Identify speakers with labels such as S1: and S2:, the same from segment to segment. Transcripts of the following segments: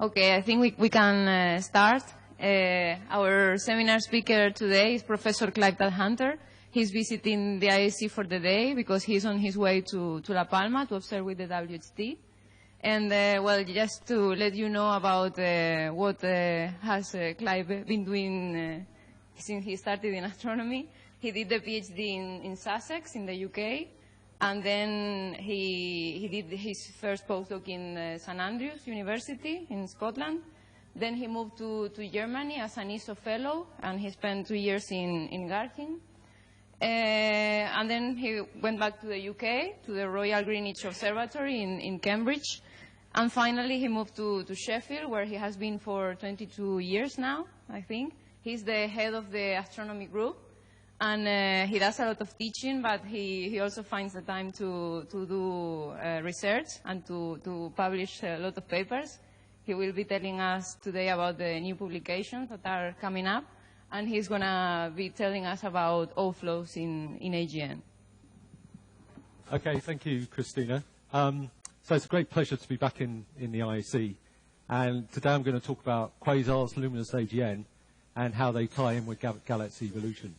S1: Okay, I think we can start. Our seminar speaker today is Professor Clive Tadhunter. He's visiting the IAC for the day because he's on his way to La Palma to observe with the WHT. And, well, just to let you know about what has Clive been doing since he started in astronomy. He did the PhD in Sussex in the UK. And then he did his first postdoc in St Andrews University in Scotland. Then he moved to Germany as an ISO fellow, and he spent 2 years in Garching. And then he went back to the UK, to the Royal Greenwich Observatory in Cambridge. And finally, he moved to Sheffield, where he has been for 22 years now, I think. He's the head of the astronomy group. And he does a lot of teaching, but he also finds the time to do research and to publish a lot of papers. He will be telling us today about the new publications that are coming up, and he's going to be telling us about outflows in AGN.
S2: Okay, thank you, Christina. So it's a great pleasure to be back in the IAC. And today I'm going to talk about quasars, luminous AGN, and how they tie in with galaxy evolution.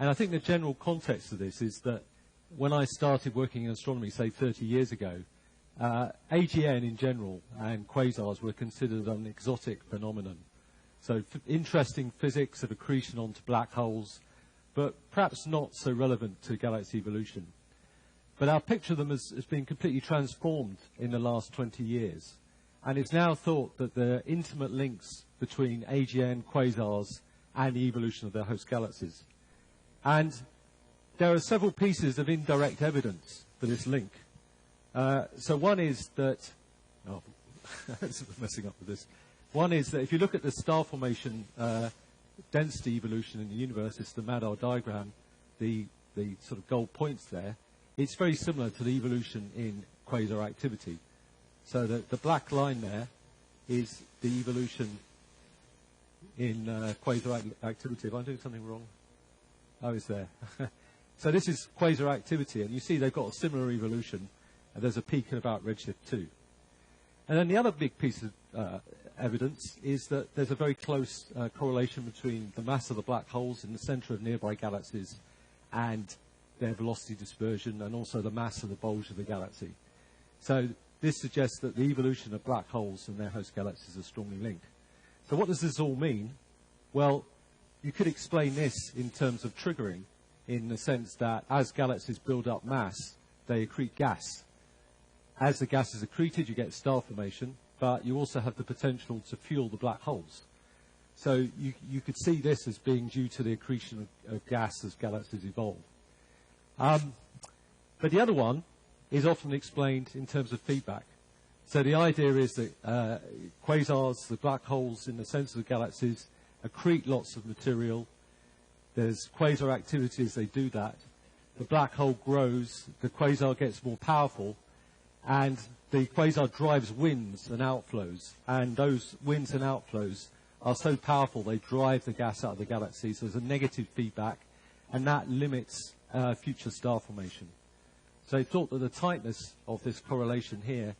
S2: And I think the general context of this is that when I started working in astronomy, say 30 years ago, AGN in general and quasars were considered an exotic phenomenon. So interesting physics of accretion onto black holes, but perhaps not so relevant to galaxy evolution. But our picture of them has been completely transformed in the last 20 years. And it's now thought that there are intimate links between AGN, quasars, and the evolution of their host galaxies. And there are several pieces of indirect evidence for this link. So one is that, oh, messing up with this. One is that if you look at the star formation density evolution in the universe, it's the Madar diagram, the sort of gold points there, it's very similar to the evolution in quasar activity. So the black line there is the evolution in quasar activity. Am I doing something wrong? Oh, it's there. So this is quasar activity, and you see they've got a similar evolution, and there's a peak at about redshift 2. And then the other big piece of evidence is that there's a very close correlation between the mass of the black holes in the center of nearby galaxies and their velocity dispersion, and also the mass of the bulge of the galaxy. So this suggests that the evolution of black holes and their host galaxies are strongly linked. So what does this all mean? Well, you could explain this in terms of triggering, in the sense that as galaxies build up mass, they accrete gas. As the gas is accreted, you get star formation, but you also have the potential to fuel the black holes. So you could see this as being due to the accretion of gas as galaxies evolve. But the other one is often explained in terms of feedback. So the idea is that quasars, the black holes in the center of the galaxies, accrete lots of material. There's quasar activity as they do that. The black hole grows, the quasar gets more powerful, and the quasar drives winds and outflows. And those winds and outflows are so powerful they drive the gas out of the galaxy. So there's a negative feedback, and that limits future star formation. So they thought that the tightness of this correlation here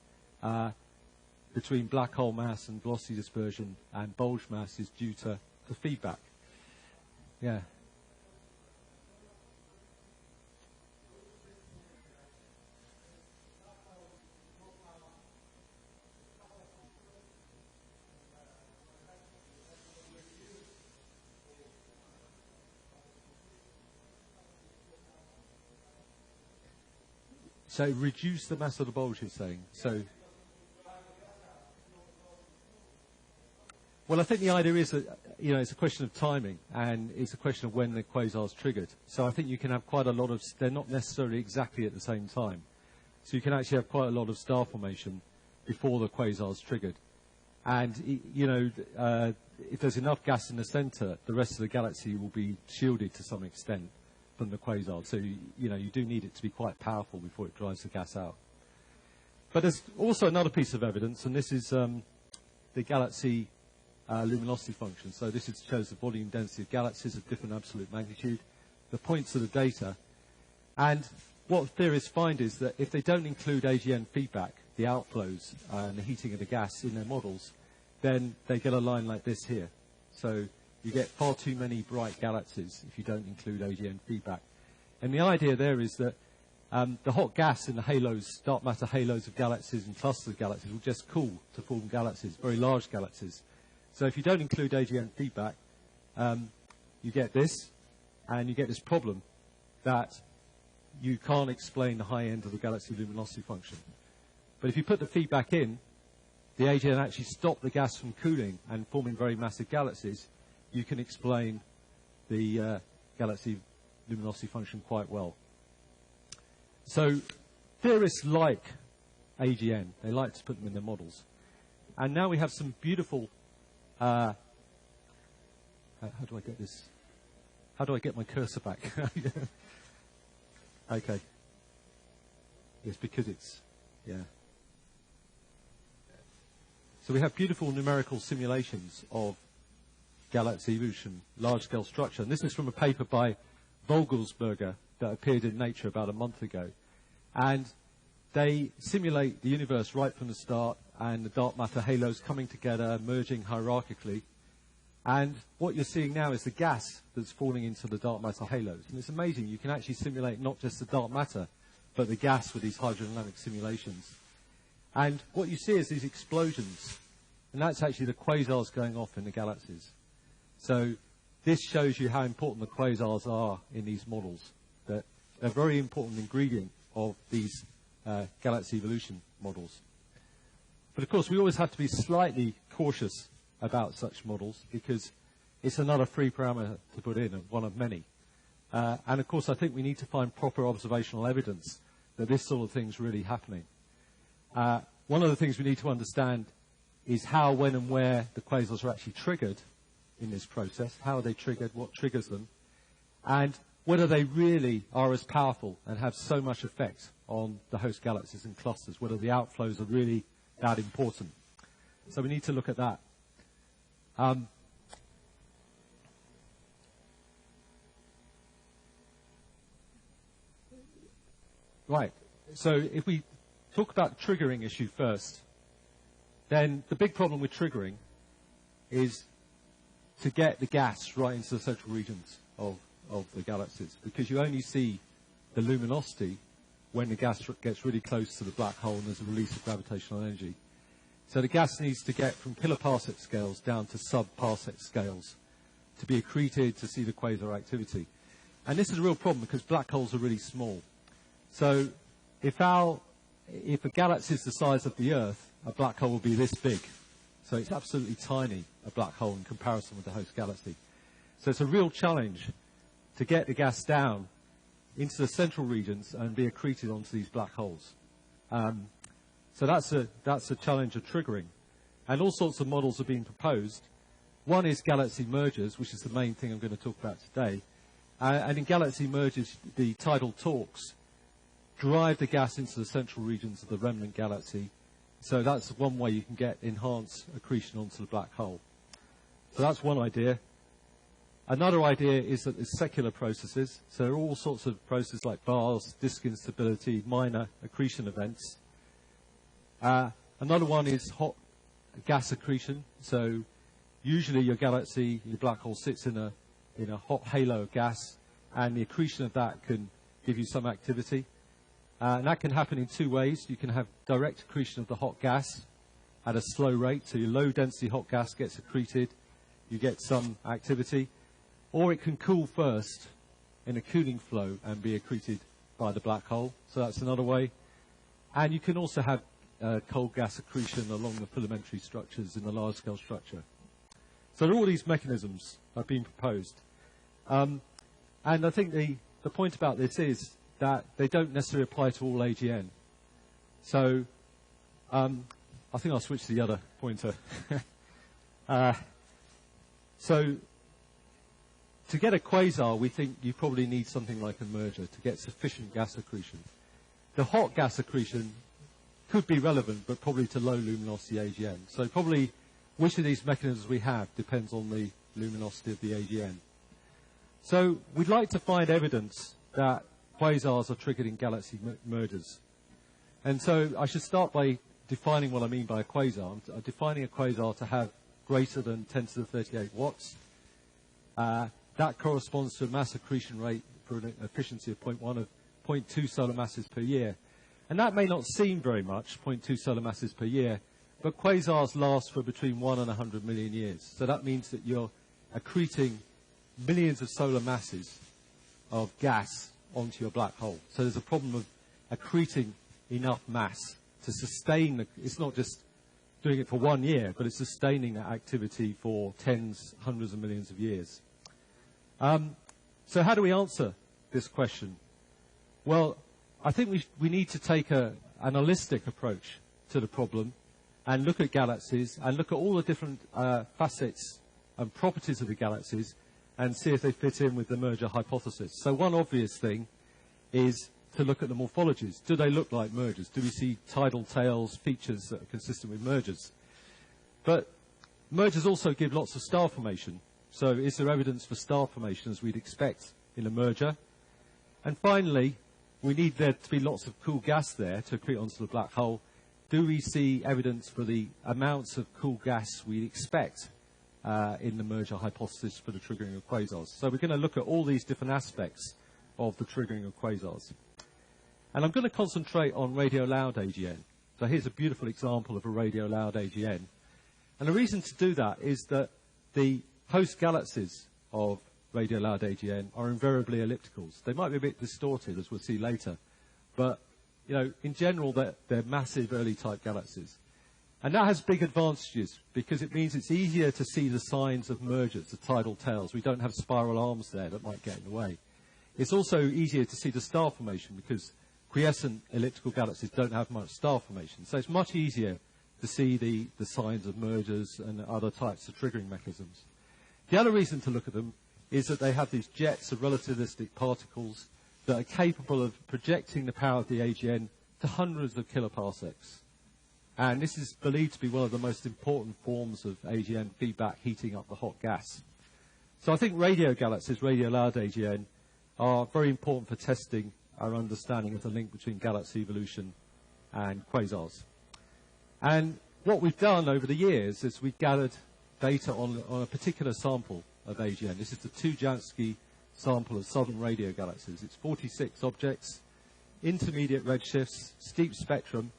S2: between black hole mass and velocity dispersion and bulge mass is due to the feedback. Yeah. So reduce the mass of the bulge, you're saying. So, well, I think the idea is that, you know, it's a question of timing, and it's a question of when the quasar's triggered. So I think you can have quite a lot of, they're not necessarily exactly at the same time. So you can actually have quite a lot of star formation before the quasar's triggered. And, you know, if there's enough gas in the center, the rest of the galaxy will be shielded to some extent from the quasar. So, you know, you do need it to be quite powerful before it drives the gas out. But there's also another piece of evidence, and this is the galaxy luminosity function. So this shows the volume density of galaxies of different absolute magnitude, the points of the data. And what theorists find is that if they don't include AGN feedback, the outflows and the heating of the gas in their models, then they get a line like this here. So you get far too many bright galaxies if you don't include AGN feedback. And the idea there is that the hot gas in the halos, dark matter halos of galaxies and clusters of galaxies will just cool to form galaxies, very large galaxies. So if you don't include AGN feedback, you get this, and you get this problem that you can't explain the high end of the galaxy luminosity function. But if you put the feedback in, the AGN actually stop the gas from cooling and forming very massive galaxies. You can explain the galaxy luminosity function quite well. So theorists like AGN. They like to put them in their models. And now we have some beautiful... how do I get this? How do I get my cursor back? Okay. It's because it's... Yeah. So we have beautiful numerical simulations of galaxy evolution, large-scale structure. And this is from a paper by Vogelsberger that appeared in Nature about a month ago. And they simulate the universe right from the start and the dark matter halos coming together, merging hierarchically. And what you're seeing now is the gas that's falling into the dark matter halos. And it's amazing. You can actually simulate not just the dark matter, but the gas with these hydrodynamic simulations. And what you see is these explosions. And that's actually the quasars going off in the galaxies. So this shows you how important the quasars are in these models. That they're a very important ingredient of these galaxy evolution models. But of course, we always have to be slightly cautious about such models because it's another free parameter to put in, one of many. And of course, I think we need to find proper observational evidence that this sort of thing is really happening. One of the things we need to understand is how, when and where the quasars are actually triggered in this process. How are they triggered? What triggers them? And whether they really are as powerful and have so much effect on the host galaxies and clusters, whether the outflows are really that important. So we need to look at that. Right. So if we talk about the triggering issue first, then the big problem with triggering is to get the gas right into the central regions of the galaxies, because you only see the luminosity when the gas gets really close to the black hole and there's a release of gravitational energy. So the gas needs to get from kiloparsec scales down to sub-parsec scales to be accreted to see the quasar activity. And this is a real problem because black holes are really small. So if a galaxy is the size of the Earth, a black hole will be this big. So it's absolutely tiny, a black hole, in comparison with the host galaxy. So it's a real challenge to get the gas down into the central regions and be accreted onto these black holes. So that's a challenge of triggering. And all sorts of models are being proposed. One is galaxy mergers, which is the main thing I'm going to talk about today. And in galaxy mergers, the tidal torques drive the gas into the central regions of the remnant galaxy. So that's one way you can get enhanced accretion onto the black hole. So that's one idea. Another idea is that there's secular processes. So there are all sorts of processes like bars, disk instability, minor accretion events. Another one is hot gas accretion. So usually your galaxy, your black hole sits in a hot halo of gas, and the accretion of that can give you some activity. And that can happen in two ways. You can have direct accretion of the hot gas at a slow rate. So your low density hot gas gets accreted. You get some activity. Or it can cool first in a cooling flow and be accreted by the black hole. So that's another way. And you can also have cold gas accretion along the filamentary structures in the large-scale structure. So there are all these mechanisms that are being proposed. And I think the point about this is that they don't necessarily apply to all AGN. So I think I'll switch to the other pointer. So to get a quasar, we think you probably need something like a merger to get sufficient gas accretion. The hot gas accretion could be relevant, but probably to low luminosity AGN. So probably which of these mechanisms we have depends on the luminosity of the AGN. So we'd like to find evidence that quasars are triggered in galaxy mergers. And so I should start by defining what I mean by a quasar. I'm defining a quasar to have greater than 10 to the 38 watts. That corresponds to a mass accretion rate for an efficiency of 0.2 solar masses per year. And that may not seem very much, 0.2 solar masses per year, but quasars last for between 1 and 100 million years. So that means that you're accreting millions of solar masses of gas onto your black hole. So there's a problem of accreting enough mass to sustain it's not just doing it for 1 year, but it's sustaining that activity for tens, hundreds of millions of years. So how do we answer this question? Well, I think we need to take an holistic approach to the problem and look at galaxies and look at all the different facets and properties of the galaxies and see if they fit in with the merger hypothesis. So one obvious thing is to look at the morphologies. Do they look like mergers? Do we see tidal tails, features that are consistent with mergers? But mergers also give lots of star formation. So is there evidence for star formation as we'd expect in a merger? And finally, we need there to be lots of cool gas there to accrete onto the black hole. Do we see evidence for the amounts of cool gas we expect in the merger hypothesis for the triggering of quasars? So we're going to look at all these different aspects of the triggering of quasars. And I'm going to concentrate on radio-loud AGN. So here's a beautiful example of a radio-loud AGN. And the reason to do that is that the host galaxies of radio-loud AGN are invariably ellipticals. They might be a bit distorted, as we'll see later. But, you know, in general, they're massive early-type galaxies. And that has big advantages, because it means it's easier to see the signs of mergers, the tidal tails. We don't have spiral arms there that might get in the way. It's also easier to see the star formation, because quiescent elliptical galaxies don't have much star formation. So it's much easier to see the signs of mergers and other types of triggering mechanisms. The other reason to look at them is that they have these jets of relativistic particles that are capable of projecting the power of the AGN to hundreds of kiloparsecs. And this is believed to be one of the most important forms of AGN feedback heating up the hot gas. So I think radio galaxies, radio-loud AGN, are very important for testing our understanding of the link between galaxy evolution and quasars. And what we've done over the years is we've gathered data on a particular sample of AGN. This is the 2 Jansky sample of southern radio galaxies. It's 46 objects, intermediate redshifts, steep spectrum,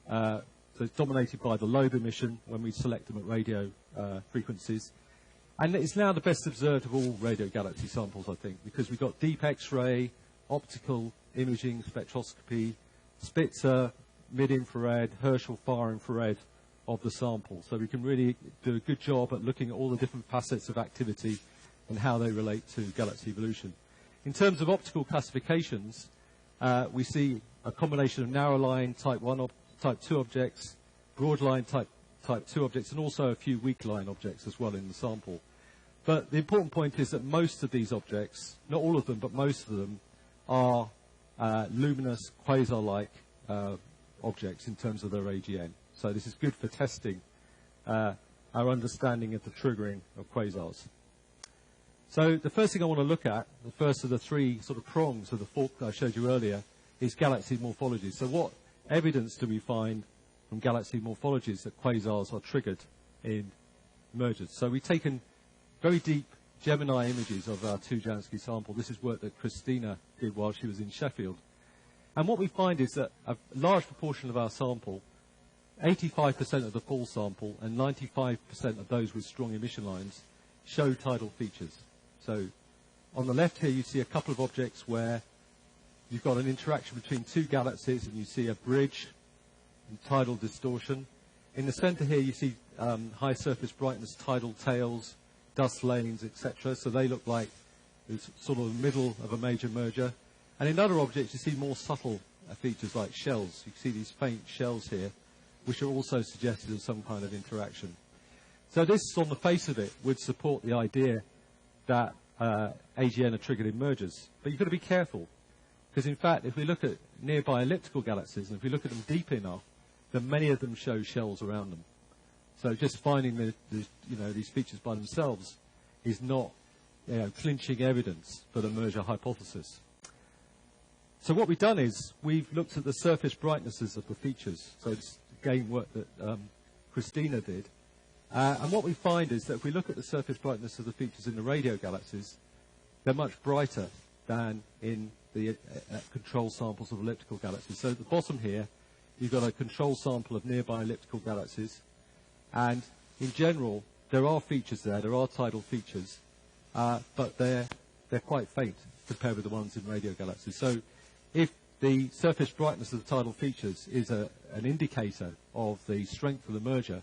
S2: so it's dominated by the lobe emission when we select them at radio frequencies. And it's now the best observed of all radio galaxy samples, I think, because we've got deep X-ray, optical imaging, spectroscopy, Spitzer, mid-infrared, Herschel far infrared of the sample. So we can really do a good job at looking at all the different facets of activity and how they relate to galaxy evolution. In terms of optical classifications, we see a combination of narrow line type 1, type 2 objects, broad line type 2 objects, and also a few weak line objects as well in the sample. But the important point is that most of these objects, not all of them, but most of them, are luminous, quasar-like objects in terms of their AGN. So this is good for testing our understanding of the triggering of quasars. So the first thing I want to look at, the first of the 3 sort of prongs of the fork that I showed you earlier, is galaxy morphology. So what evidence do we find from galaxy morphologies that quasars are triggered in mergers? So we've taken very deep Gemini images of our 2 Jansky sample. This is work that Christina did while she was in Sheffield. And what we find is that a large proportion of our sample, 85% of the full sample and 95% of those with strong emission lines, show tidal features. So on the left here you see a couple of objects where you've got an interaction between 2 galaxies and you see a bridge and tidal distortion. In the center here you see high surface brightness tidal tails, dust lanes, etc. So they look like it's sort of the middle of a major merger. And in other objects you see more subtle features like shells. You can see these faint shells here, which are also suggestive of some kind of interaction. So this, on the face of it, would support the idea that AGN are triggered in mergers. But you've got to be careful, because in fact, if we look at nearby elliptical galaxies, and if we look at them deep enough, then many of them show shells around them. So just finding these features by themselves is not clinching evidence for the merger hypothesis. So what we've done is we've looked at the surface brightnesses of the features. So again, work that Christina did. And what we find is that if we look at the surface brightness of the features in the radio galaxies, they're much brighter than in the control samples of elliptical galaxies. So at the bottom here, you've got a control sample of nearby elliptical galaxies. And in general, there are features there. There are tidal features. But they're quite faint compared with the ones in radio galaxies. So if the surface brightness of the tidal features is an indicator of the strength of the merger,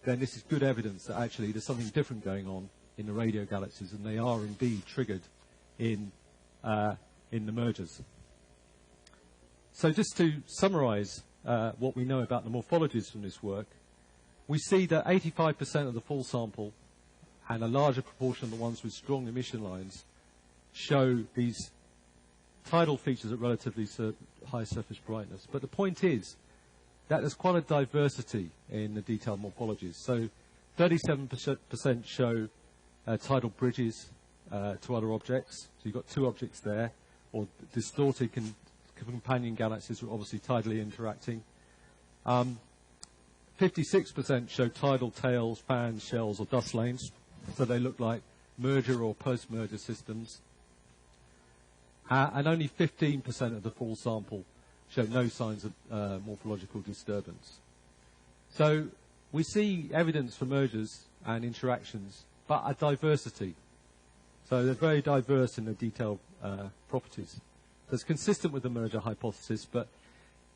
S2: then this is good evidence that actually there's something different going on in the radio galaxies, and they are indeed triggered in the mergers. So just to summarize what we know about the morphologies from this work, we see that 85% of the full sample and a larger proportion of the ones with strong emission lines show these tidal features at relatively high surface brightness. But the point is that there's quite a diversity in the detailed morphologies. So 37% show tidal bridges to other objects. So you've got two objects there, or distorted companion galaxies are obviously tidally interacting. 56% show tidal tails, fans, shells, or dust lanes. So they look like merger or post-merger systems. And only 15% of the full sample show no signs of morphological disturbance. So we see evidence for mergers and interactions, but a diversity. So they're very diverse in their detailed properties. That's consistent with the merger hypothesis, but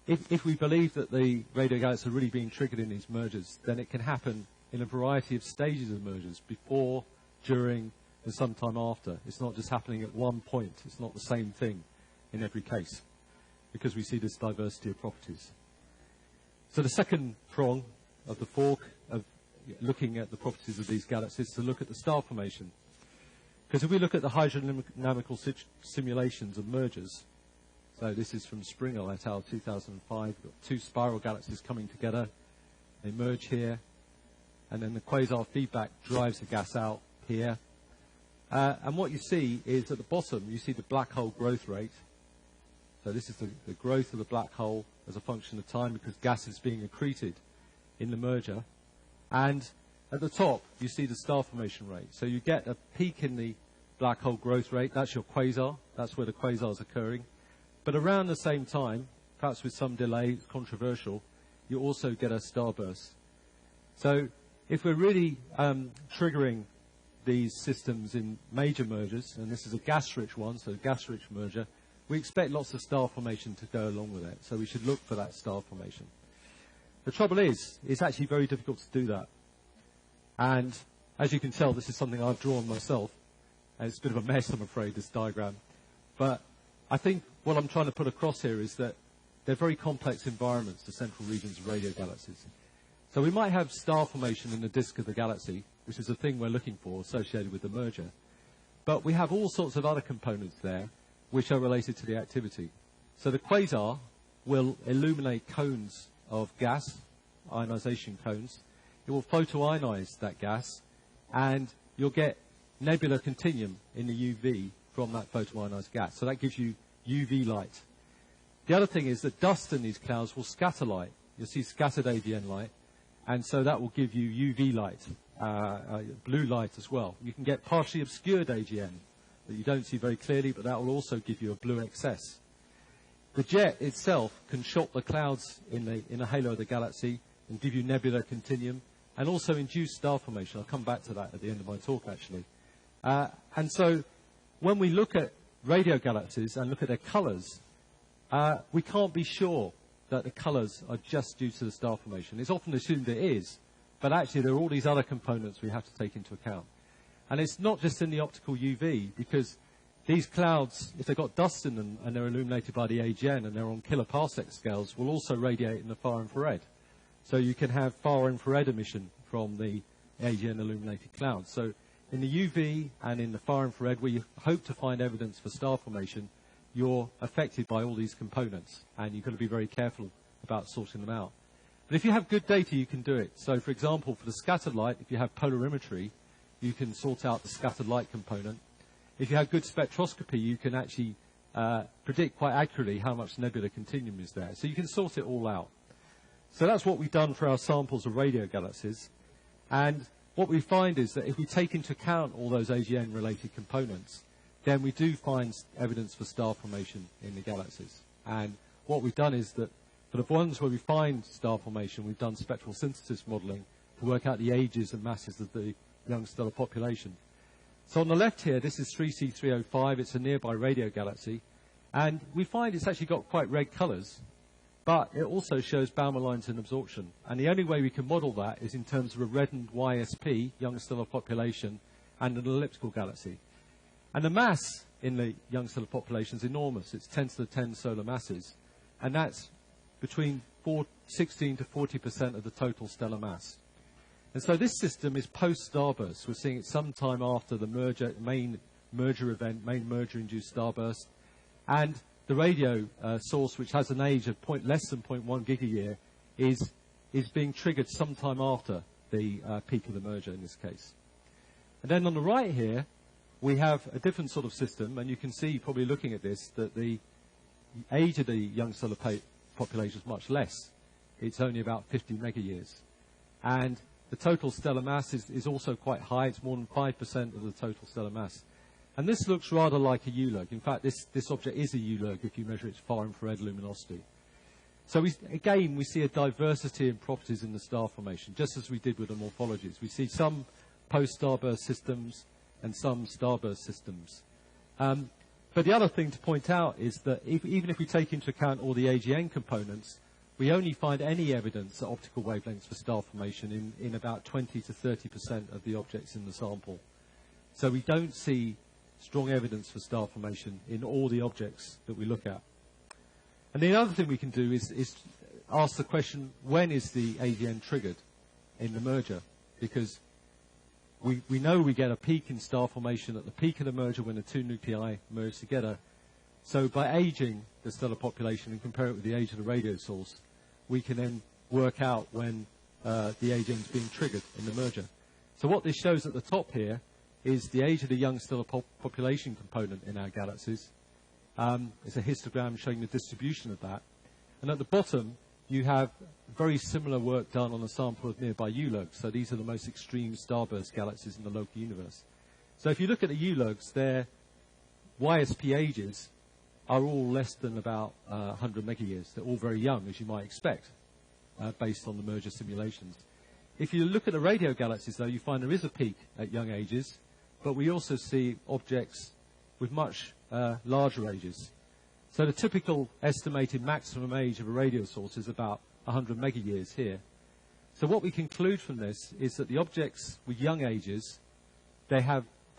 S2: if we believe that the radio galaxies are really being triggered in these mergers, then it can happen in a variety of stages of mergers, before, during, and sometime after. It's not just happening at one point. It's not the same thing in every case, because we see this diversity of properties. So the second prong of the fork of looking at the properties of these galaxies is to look at the star formation. Because if we look at the hydrodynamical simulations of mergers, so this is from Springer et al. 2005, we've got two spiral galaxies coming together, they merge here, and then the quasar feedback drives the gas out here. And what you see is at the bottom, you see the black hole growth rate. So this is the growth of the black hole as a function of time, because gas is being accreted in the merger. And at the top, you see the star formation rate. So you get a peak in the black hole growth rate. That's your quasar. That's where the quasar is occurring. But around the same time, perhaps with some delay, it's controversial, you also get a starburst. So if we're really triggering these systems in major mergers, and this is a gas-rich one, so a gas-rich merger, we expect lots of star formation to go along with it. So we should look for that star formation. The trouble is, it's actually very difficult to do that. And as you can tell, this is something I've drawn myself. And it's a bit of a mess, I'm afraid, this diagram. But I think what I'm trying to put across here is that they're very complex environments, the central regions of radio galaxies. So we might have star formation in the disk of the galaxy, which is the thing we're looking for associated with the merger. But we have all sorts of other components there which are related to the activity. So the quasar will illuminate cones of gas, ionization cones. It will photoionize that gas, and you'll get nebular continuum in the UV from that photoionized gas. So that gives you UV light. The other thing is that dust in these clouds will scatter light. You'll see scattered AGN light, and so that will give you UV light, blue light as well. You can get partially obscured AGN that you don't see very clearly, but that will also give you a blue excess. The jet itself can shock the clouds in the halo of the galaxy and give you nebular continuum, and also induce star formation. I'll come back to that at the end of my talk, actually. And so when we look at radio galaxies and look at their colors, we can't be sure that the colors are just due to the star formation. It's often assumed it is, but actually there are all these other components we have to take into account. And it's not just in the optical UV, because these clouds, if they've got dust in them and they're illuminated by the AGN and they're on kiloparsec scales, will also radiate in the far infrared. So you can have far infrared emission from the AGN illuminated clouds. So in the UV and in the far infrared, where you hope to find evidence for star formation, you're affected by all these components, and you've got to be very careful about sorting them out. But if you have good data, you can do it. So, for example, for the scattered light, if you have polarimetry, you can sort out the scattered light component. If you have good spectroscopy, you can actually predict quite accurately how much nebular continuum is there. So you can sort it all out. So that's what we've done for our samples of radio galaxies. And what we find is that if we take into account all those AGN-related components, then we do find evidence for star formation in the galaxies. And what we've done is that for the ones where we find star formation, we've done spectral synthesis modeling to work out the ages and masses of the young stellar population. So on the left here, this is 3C305. It's a nearby radio galaxy. And we find it's actually got quite red colors, but it also shows Balmer lines in absorption. And the only way we can model that is in terms of a reddened YSP, young stellar population, and an elliptical galaxy. And the mass in the young stellar population is enormous. It's 10 to the 10 solar masses. And that's between 16 to 40% of the total stellar mass. And so this system is post-starburst. We're seeing it sometime after the main merger-induced starburst. And the radio source, which has an age of less than 0.1 gigayear, is being triggered sometime after the peak of the merger in this case. And then on the right here, we have a different sort of system, and you can see, probably looking at this, that the age of the young stellar population is much less. It's only about 50 megayears. And the total stellar mass is also quite high. It's more than 5% of the total stellar mass. And this looks rather like a ULERG. In fact, this object is a ULERG if you measure its far-infrared luminosity. So again, we see a diversity in properties in the star formation, just as we did with the morphologies. We see some post-starburst systems and some starburst systems. But the other thing to point out is that even if we take into account all the AGN components, we only find any evidence at optical wavelengths for star formation in about 20 to 30% of the objects in the sample. So we don't see strong evidence for star formation in all the objects that we look at. And the other thing we can do is ask the question, when is the AGN triggered in the merger? Because we know we get a peak in star formation at the peak of the merger when the two nuclei merge together. So by aging the stellar population and compare it with the age of the radio source, we can then work out when the AGN is being triggered in the merger. So what this shows at the top here is the age of the young stellar population component in our galaxies. It's a histogram showing the distribution of that. And at the bottom, you have very similar work done on a sample of nearby ULERGs. So these are the most extreme starburst galaxies in the local universe. So if you look at the ULERGs, their YSP ages are all less than about 100 megayears. They're all very young, as you might expect, based on the merger simulations. If you look at the radio galaxies, though, you find there is a peak at young ages, but we also see objects with much larger ages. So the typical estimated maximum age of a radio source is about 100 megayears here. So what we conclude from this is that the objects with young ages, the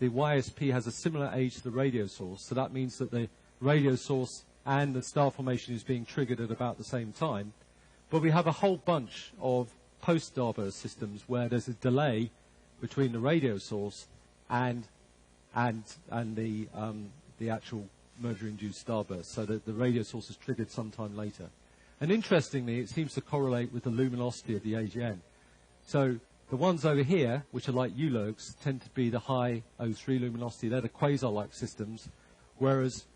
S2: YSP has a similar age to the radio source. So that means that the radio source and the star formation is being triggered at about the same time. But we have a whole bunch of post-starburst systems where there's a delay between the radio source and the actual merger-induced starburst, so that the radio source is triggered sometime later. And interestingly, it seems to correlate with the luminosity of the AGN. So the ones over here, which are like ULERGs, tend to be the high O3 luminosity. They're the quasar-like systems, whereas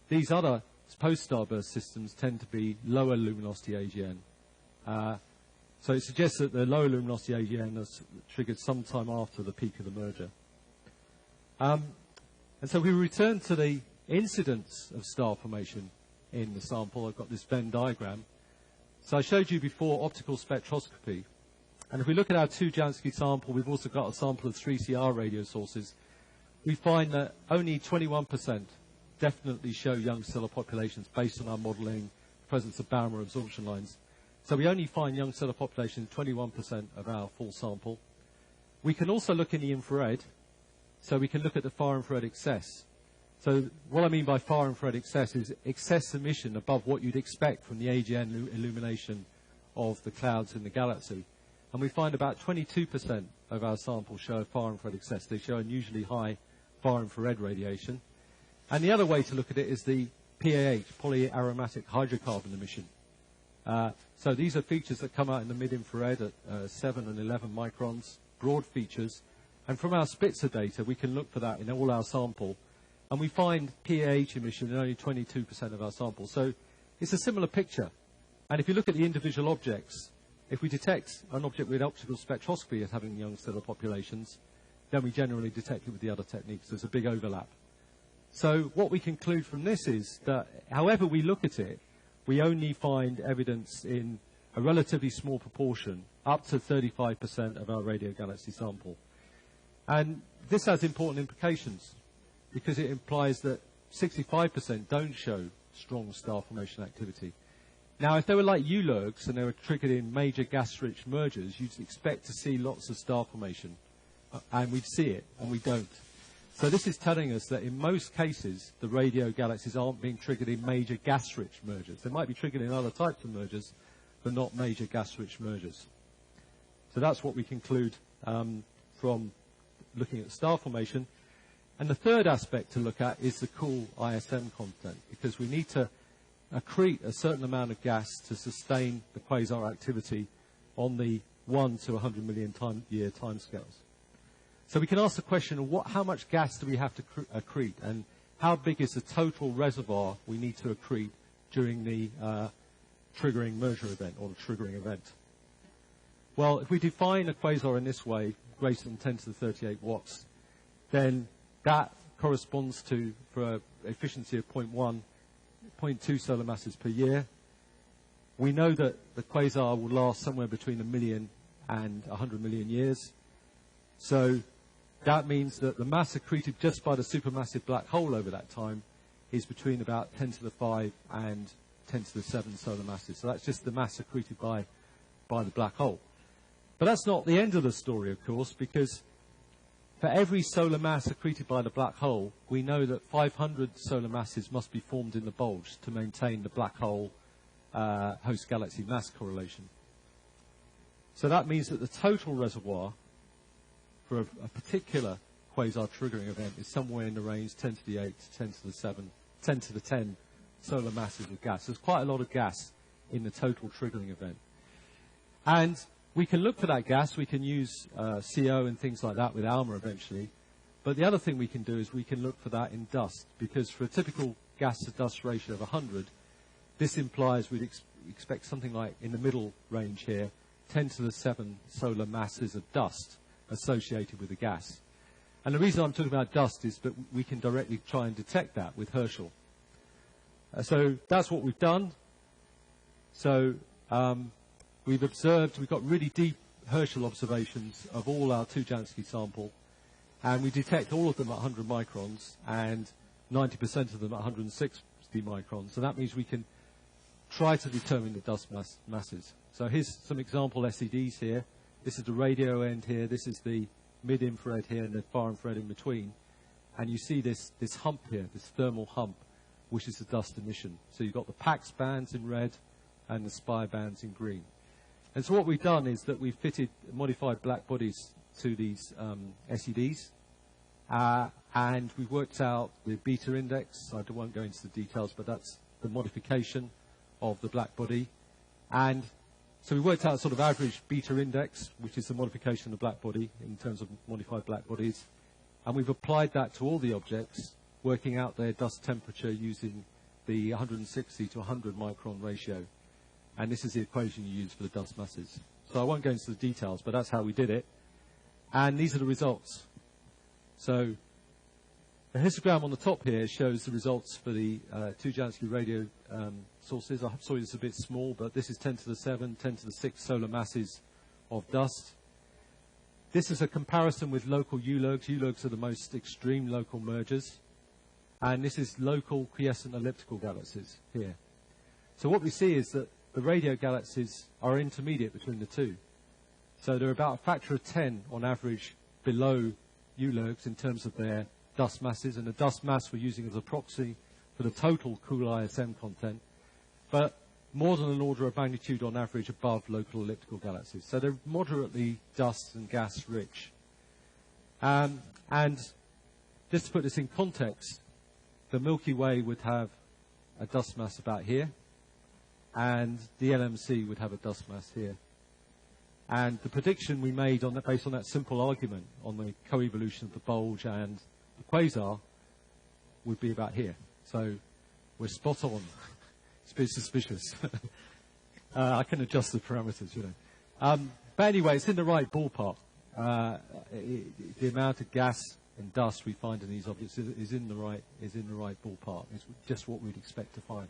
S2: these other post-starburst systems tend to be lower luminosity AGN. So it suggests that the lower luminosity AGN is triggered sometime after the peak of the merger. And so we return to the incidence of star formation in the sample. I've got this Venn diagram. So I showed you before optical spectroscopy. And if we look at our 2 Jansky sample, we've also got a sample of 3CR radio sources. We find that only 21% definitely show young stellar populations based on our modeling, presence of Balmer absorption lines. So we only find young stellar populations in 21% of our full sample. We can also look in the infrared. So we can look at the far infrared excess. So what I mean by far infrared excess is excess emission above what you'd expect from the AGN illumination of the clouds in the galaxy. And we find about 22% of our samples show far infrared excess. They show unusually high far infrared radiation. And the other way to look at it is the PAH, polyaromatic hydrocarbon emission. So these are features that come out in the mid-infrared at 7 and 11 microns, broad features. And from our Spitzer data, we can look for that in all our sample. And we find PAH emission in only 22% of our sample. So it's a similar picture. And if you look at the individual objects, If we detect an object with optical spectroscopy as having young stellar populations, then we generally detect it with the other techniques. There's a big overlap. So what we conclude from this is that however we look at it, we only find evidence in a relatively small proportion, up to 35% of our radio galaxy sample. And this has important implications because it implies that 65% don't show strong star formation activity. Now, if they were like ULERGs and they were triggered in major gas-rich mergers, you'd expect to see lots of star formation, and we'd see it, and we don't. So this is telling us that in most cases, the radio galaxies aren't being triggered in major gas-rich mergers. They might be triggered in other types of mergers, but not major gas-rich mergers. So that's what we conclude from looking at star formation. And the third aspect to look at is the cool ISM content, because we need to accrete a certain amount of gas to sustain the quasar activity on the 1 to 100 million year timescales. So we can ask the question of how much gas do we have to accrete, and how big is the total reservoir we need to accrete during the triggering merger event, or the triggering event. Well, if we define a quasar in this way, greater than 10 to the 38 watts, then that corresponds to, for an efficiency of 0.2 solar masses per year. We know that the quasar will last somewhere between 1 million and 100 million years. So that means that the mass accreted just by the supermassive black hole over that time is between about 10 to the 5 and 10 to the 7 solar masses. So that's just the mass accreted by the black hole. But that's not the end of the story, of course, because for every solar mass accreted by the black hole, we know that 500 solar masses must be formed in the bulge to maintain the black hole host galaxy mass correlation. So that means that the total reservoir for a particular quasar triggering event is somewhere in the range 10 to the 8 to 10 to the 7, 10 to the 10 solar masses of gas. There's quite a lot of gas in the total triggering event. And we can look for that gas. We can use CO and things like that with ALMA eventually. But the other thing we can do is we can look for that in dust, because for a typical gas-to-dust ratio of 100, this implies we'd expect something like, in the middle range here, 10 to the 7 solar masses of dust associated with the gas. And the reason I'm talking about dust is that we can directly try and detect that with Herschel. So that's what we've done. So we've got really deep Herschel observations of all our 2 Jansky sample, and we detect all of them at 100 microns and 90% of them at 160 microns. So that means we can try to determine the dust masses. So here's some example SEDs here. This is the radio end here. This is the mid-infrared here and the far-infrared in between. And you see this hump here, this thermal hump, which is the dust emission. So you've got the PAX bands in red and the SPIRE bands in green. And so what we've done is that we've fitted modified black bodies to these SEDs. And we've worked out the beta index. I won't go into the details, but that's the modification of the black body. And so we worked out a sort of average beta index, which is the modification of the black body in terms of modified black bodies. And we've applied that to all the objects, working out their dust temperature using the 160 to 100 micron ratio. And this is the equation you use for the dust masses. So I won't go into the details, but that's how we did it. And these are the results. So the histogram on the top here shows the results for the 2 Jansky radio sources. I'm sorry it's a bit small, but this is 10 to the 7, 10 to the 6 solar masses of dust. This is a comparison with local ULERGs. ULERGs are the most extreme local mergers. And this is local quiescent elliptical galaxies here. So what we see is that the radio galaxies are intermediate between the two. So they're about a factor of 10 on average below ULERGs in terms of their dust masses, and the dust mass we're using as a proxy for the total cool ISM content, but more than an order of magnitude on average above local elliptical galaxies. So they're moderately dust and gas rich. And just to put this in context, the Milky Way would have a dust mass about here, and the LMC would have a dust mass here. And the prediction we made on that, based on that simple argument on the coevolution of the bulge and the quasar, would be about here. So we're spot on. It's a bit suspicious. I can adjust the parameters, you know. But anyway, it's in the right ballpark. The amount of gas and dust we find in these objects is in the right ballpark. It's just what we'd expect to find.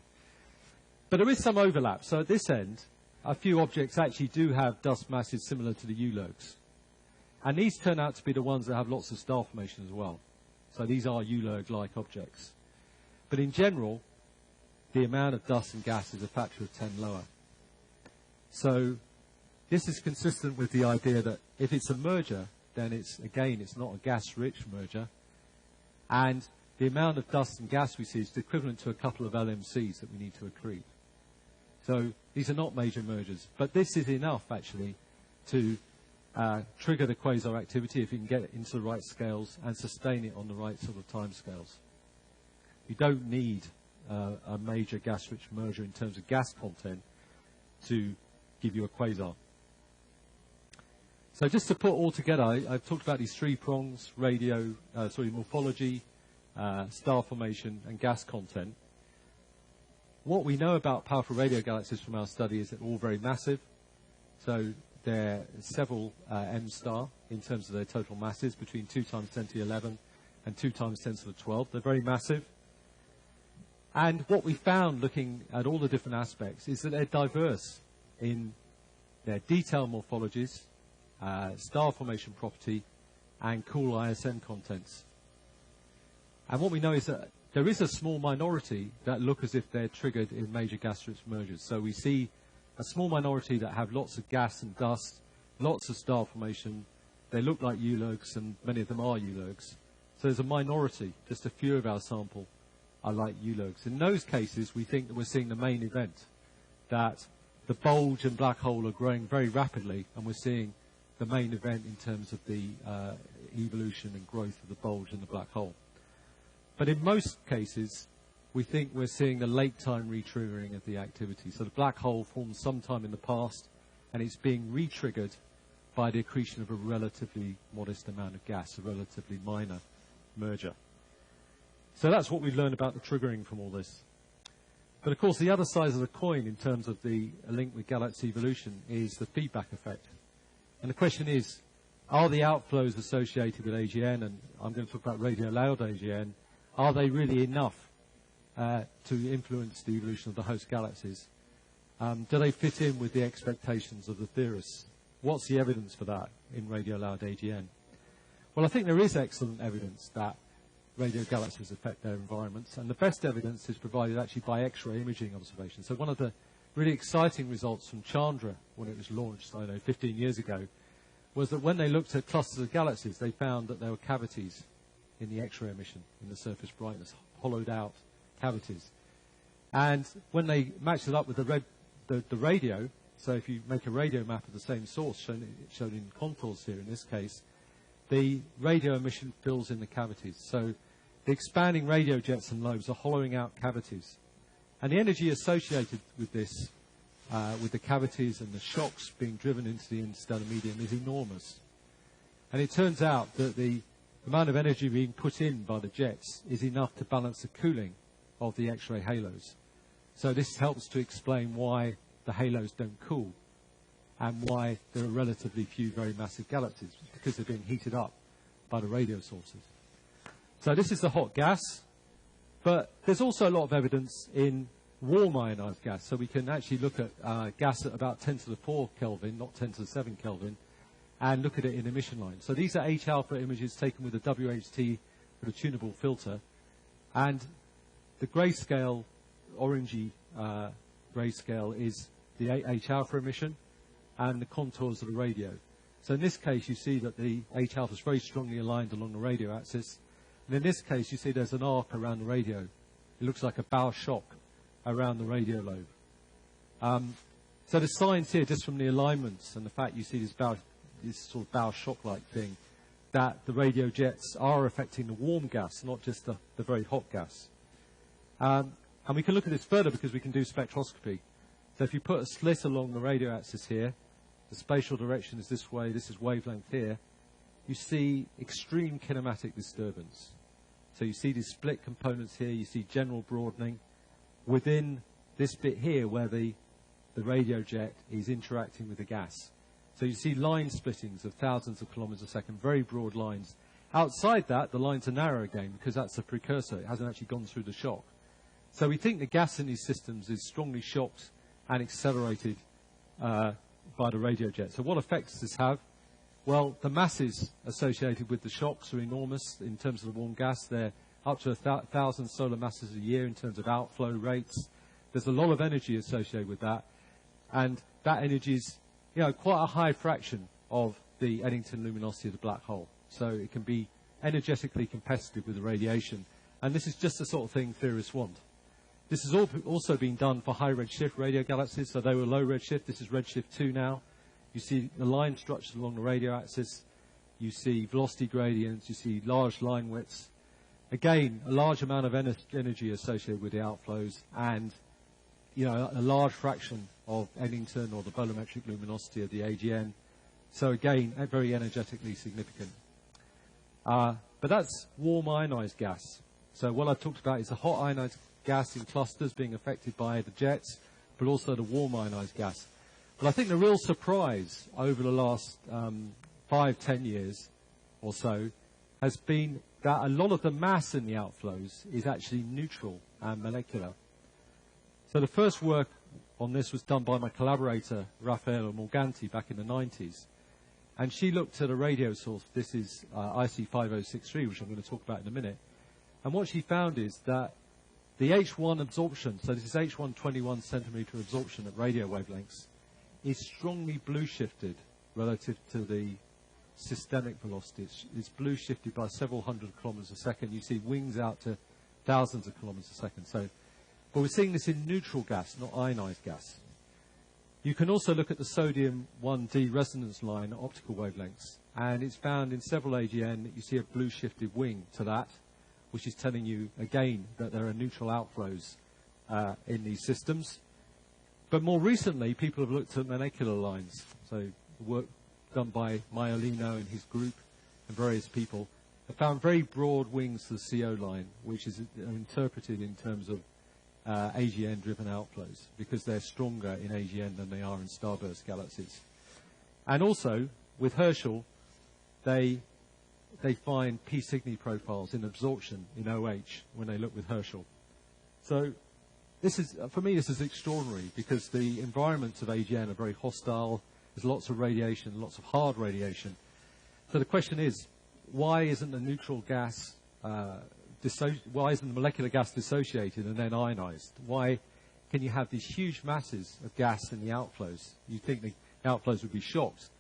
S2: But there is some overlap. So at this end, a few objects actually do have dust masses similar to the U-lurgs. And these turn out to be the ones that have lots of star formation as well. So these are U-lurg-like objects. But in general, the amount of dust and gas is a factor of 10 lower. So this is consistent with the idea that if it's a merger, then it's not a gas-rich merger. And the amount of dust and gas we see is equivalent to a couple of LMCs that we need to accrete. So these are not major mergers. But this is enough, actually, to trigger the quasar activity if you can get it into the right scales and sustain it on the right sort of time scales. You don't need a major gas-rich merger in terms of gas content to give you a quasar. So just to put all together, I've talked about these three prongs: morphology, star formation, and gas content. What we know about powerful radio galaxies from our study is that they're all very massive. So they're several m-star in terms of their total masses, between 2 times 10 to the 11 and 2 times 10 to the 12. They're very massive. And what we found, looking at all the different aspects, is that they're diverse in their detailed morphologies, star formation property, and cool ISM contents. And what we know is that there is a small minority that look as if they're triggered in major gas-rich mergers. So we see a small minority that have lots of gas and dust, lots of star formation. They look like U-lurgs, and many of them are U-lurgs. So there's a minority, just a few of our sample are like U-lurgs. In those cases, we think that we're seeing the main event, that the bulge and black hole are growing very rapidly, and we're seeing the main event in terms of the evolution and growth of the bulge and the black hole. But in most cases, we think we're seeing the late-time re-triggering of the activity. So the black hole formed sometime in the past, and it's being re-triggered by the accretion of a relatively modest amount of gas, a relatively minor merger. So that's what we've learned about the triggering from all this. But of course, the other side of the coin in terms of the link with galaxy evolution is the feedback effect. And the question is, are the outflows associated with AGN, and I'm going to talk about radio loud AGN, are they really enough to influence the evolution of the host galaxies? Do they fit in with the expectations of the theorists? What's the evidence for that in radio loud AGN? Well, I think there is excellent evidence that radio galaxies affect their environments, and the best evidence is provided actually by X-ray imaging observations. So one of the really exciting results from Chandra, when it was launched, 15 years ago, was that when they looked at clusters of galaxies, they found that there were cavities in the X-ray emission, in the surface brightness, hollowed out cavities. And when they matched it up with the radio, so if you make a radio map of the same source, shown in contours here in this case, the radio emission fills in the cavities. So the expanding radio jets and lobes are hollowing out cavities. And the energy associated with this, with the cavities and the shocks being driven into the interstellar medium, is enormous. And it turns out that the amount of energy being put in by the jets is enough to balance the cooling of the X-ray halos. So this helps to explain why the halos don't cool and why there are relatively few very massive galaxies, because they're being heated up by the radio sources. So this is the hot gas, but there's also a lot of evidence in warm ionized gas. So we can actually look at gas at about 10 to the 4 Kelvin, not 10 to the 7 Kelvin, and look at it in emission lines. So these are H-alpha images taken with a WHT with a tunable filter. And the grayscale, orangey grayscale, is the H-alpha emission and the contours of the radio. So in this case, you see that the H-alpha is very strongly aligned along the radio axis. And in this case, you see there's an arc around the radio. It looks like a bow shock around the radio lobe. So the signs here, just from the alignments and the fact you see this sort of bow shock-like thing, that the radio jets are affecting the warm gas, not just the very hot gas. And we can look at this further because we can do spectroscopy. So if you put a slit along the radio axis here, the spatial direction is this way, this is wavelength here, you see extreme kinematic disturbance. So you see these split components here, you see general broadening within this bit here where the radio jet is interacting with the gas. So you see line splittings of thousands of kilometers a second, very broad lines. Outside that, the lines are narrow again because that's a precursor. It hasn't actually gone through the shock. So we think the gas in these systems is strongly shocked and accelerated by the radio jet. So what effects does this have? Well, the masses associated with the shocks are enormous in terms of the warm gas. They're up to 1,000 solar masses a year in terms of outflow rates. There's a lot of energy associated with that. And that energy is, quite a high fraction of the Eddington luminosity of the black hole. So it can be energetically competitive with the radiation. And this is just the sort of thing theorists want. This has also been done for high redshift radio galaxies. So they were low redshift. This is redshift 2 now. You see the line structures along the radio axis. You see velocity gradients. You see large line widths. Again, a large amount of energy associated with the outflows and, a large fraction of Eddington or the bolometric luminosity of the AGN. So again, very energetically significant. But that's warm ionized gas. So what I've talked about is the hot ionized gas in clusters being affected by the jets, but also the warm ionized gas. But I think the real surprise over the last 5-10 years or so has been that a lot of the mass in the outflows is actually neutral and molecular. So the first work on this was done by my collaborator, Raffaella Morganti, back in the 90s. And she looked at a radio source. This is IC5063, which I'm going to talk about in a minute. And what she found is that the H1 absorption, so this is H1 21 centimeter absorption at radio wavelengths, is strongly blue shifted relative to the systemic velocity. It's blue shifted by several hundred kilometers a second. You see wings out to thousands of kilometers a second. But we're seeing this in neutral gas, not ionized gas. You can also look at the sodium 1D resonance line at optical wavelengths, and it's found in several AGN that you see a blue shifted wing to that, which is telling you again that there are neutral outflows in these systems. But more recently, people have looked at molecular lines. So work done by Maiolino and his group and various people have found very broad wings to the CO line, which is interpreted in terms of AGN-driven outflows, because they're stronger in AGN than they are in starburst galaxies. And also, with Herschel, they find P Cygni profiles in absorption in OH when they look with Herschel. So this is, for me, this is extraordinary, because the environments of AGN are very hostile. There's lots of radiation, lots of hard radiation. So the question is, why isn't the neutral gas why isn't the molecular gas dissociated and then ionized? Why can you have these huge masses of gas in the outflows? You'd think the outflows would be shocked.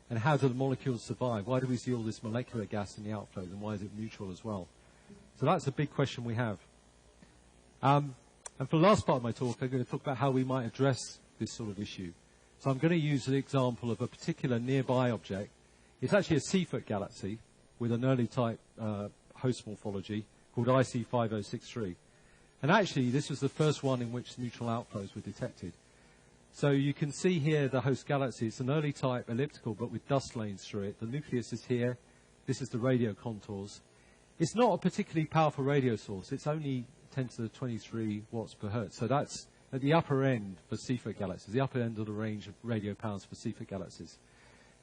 S2: And how do the molecules survive? Why do we see all this molecular gas in the outflows, and why is it neutral as well? So that's a big question we have. And for the last part of my talk, I'm going to talk about how we might address this sort of issue. So I'm going to use the example of a particular nearby object. It's actually a Seaford galaxy with an early type host morphology called IC5063. And actually, this was the first one in which neutral outflows were detected. So you can see here the host galaxy. It's an early type elliptical, but with dust lanes through it. The nucleus is here. This is the radio contours. It's not a particularly powerful radio source. It's only 10 to the 23 watts per hertz. So that's at the upper end for Seaford galaxies, the upper end of the range of radio powers for Seaford galaxies.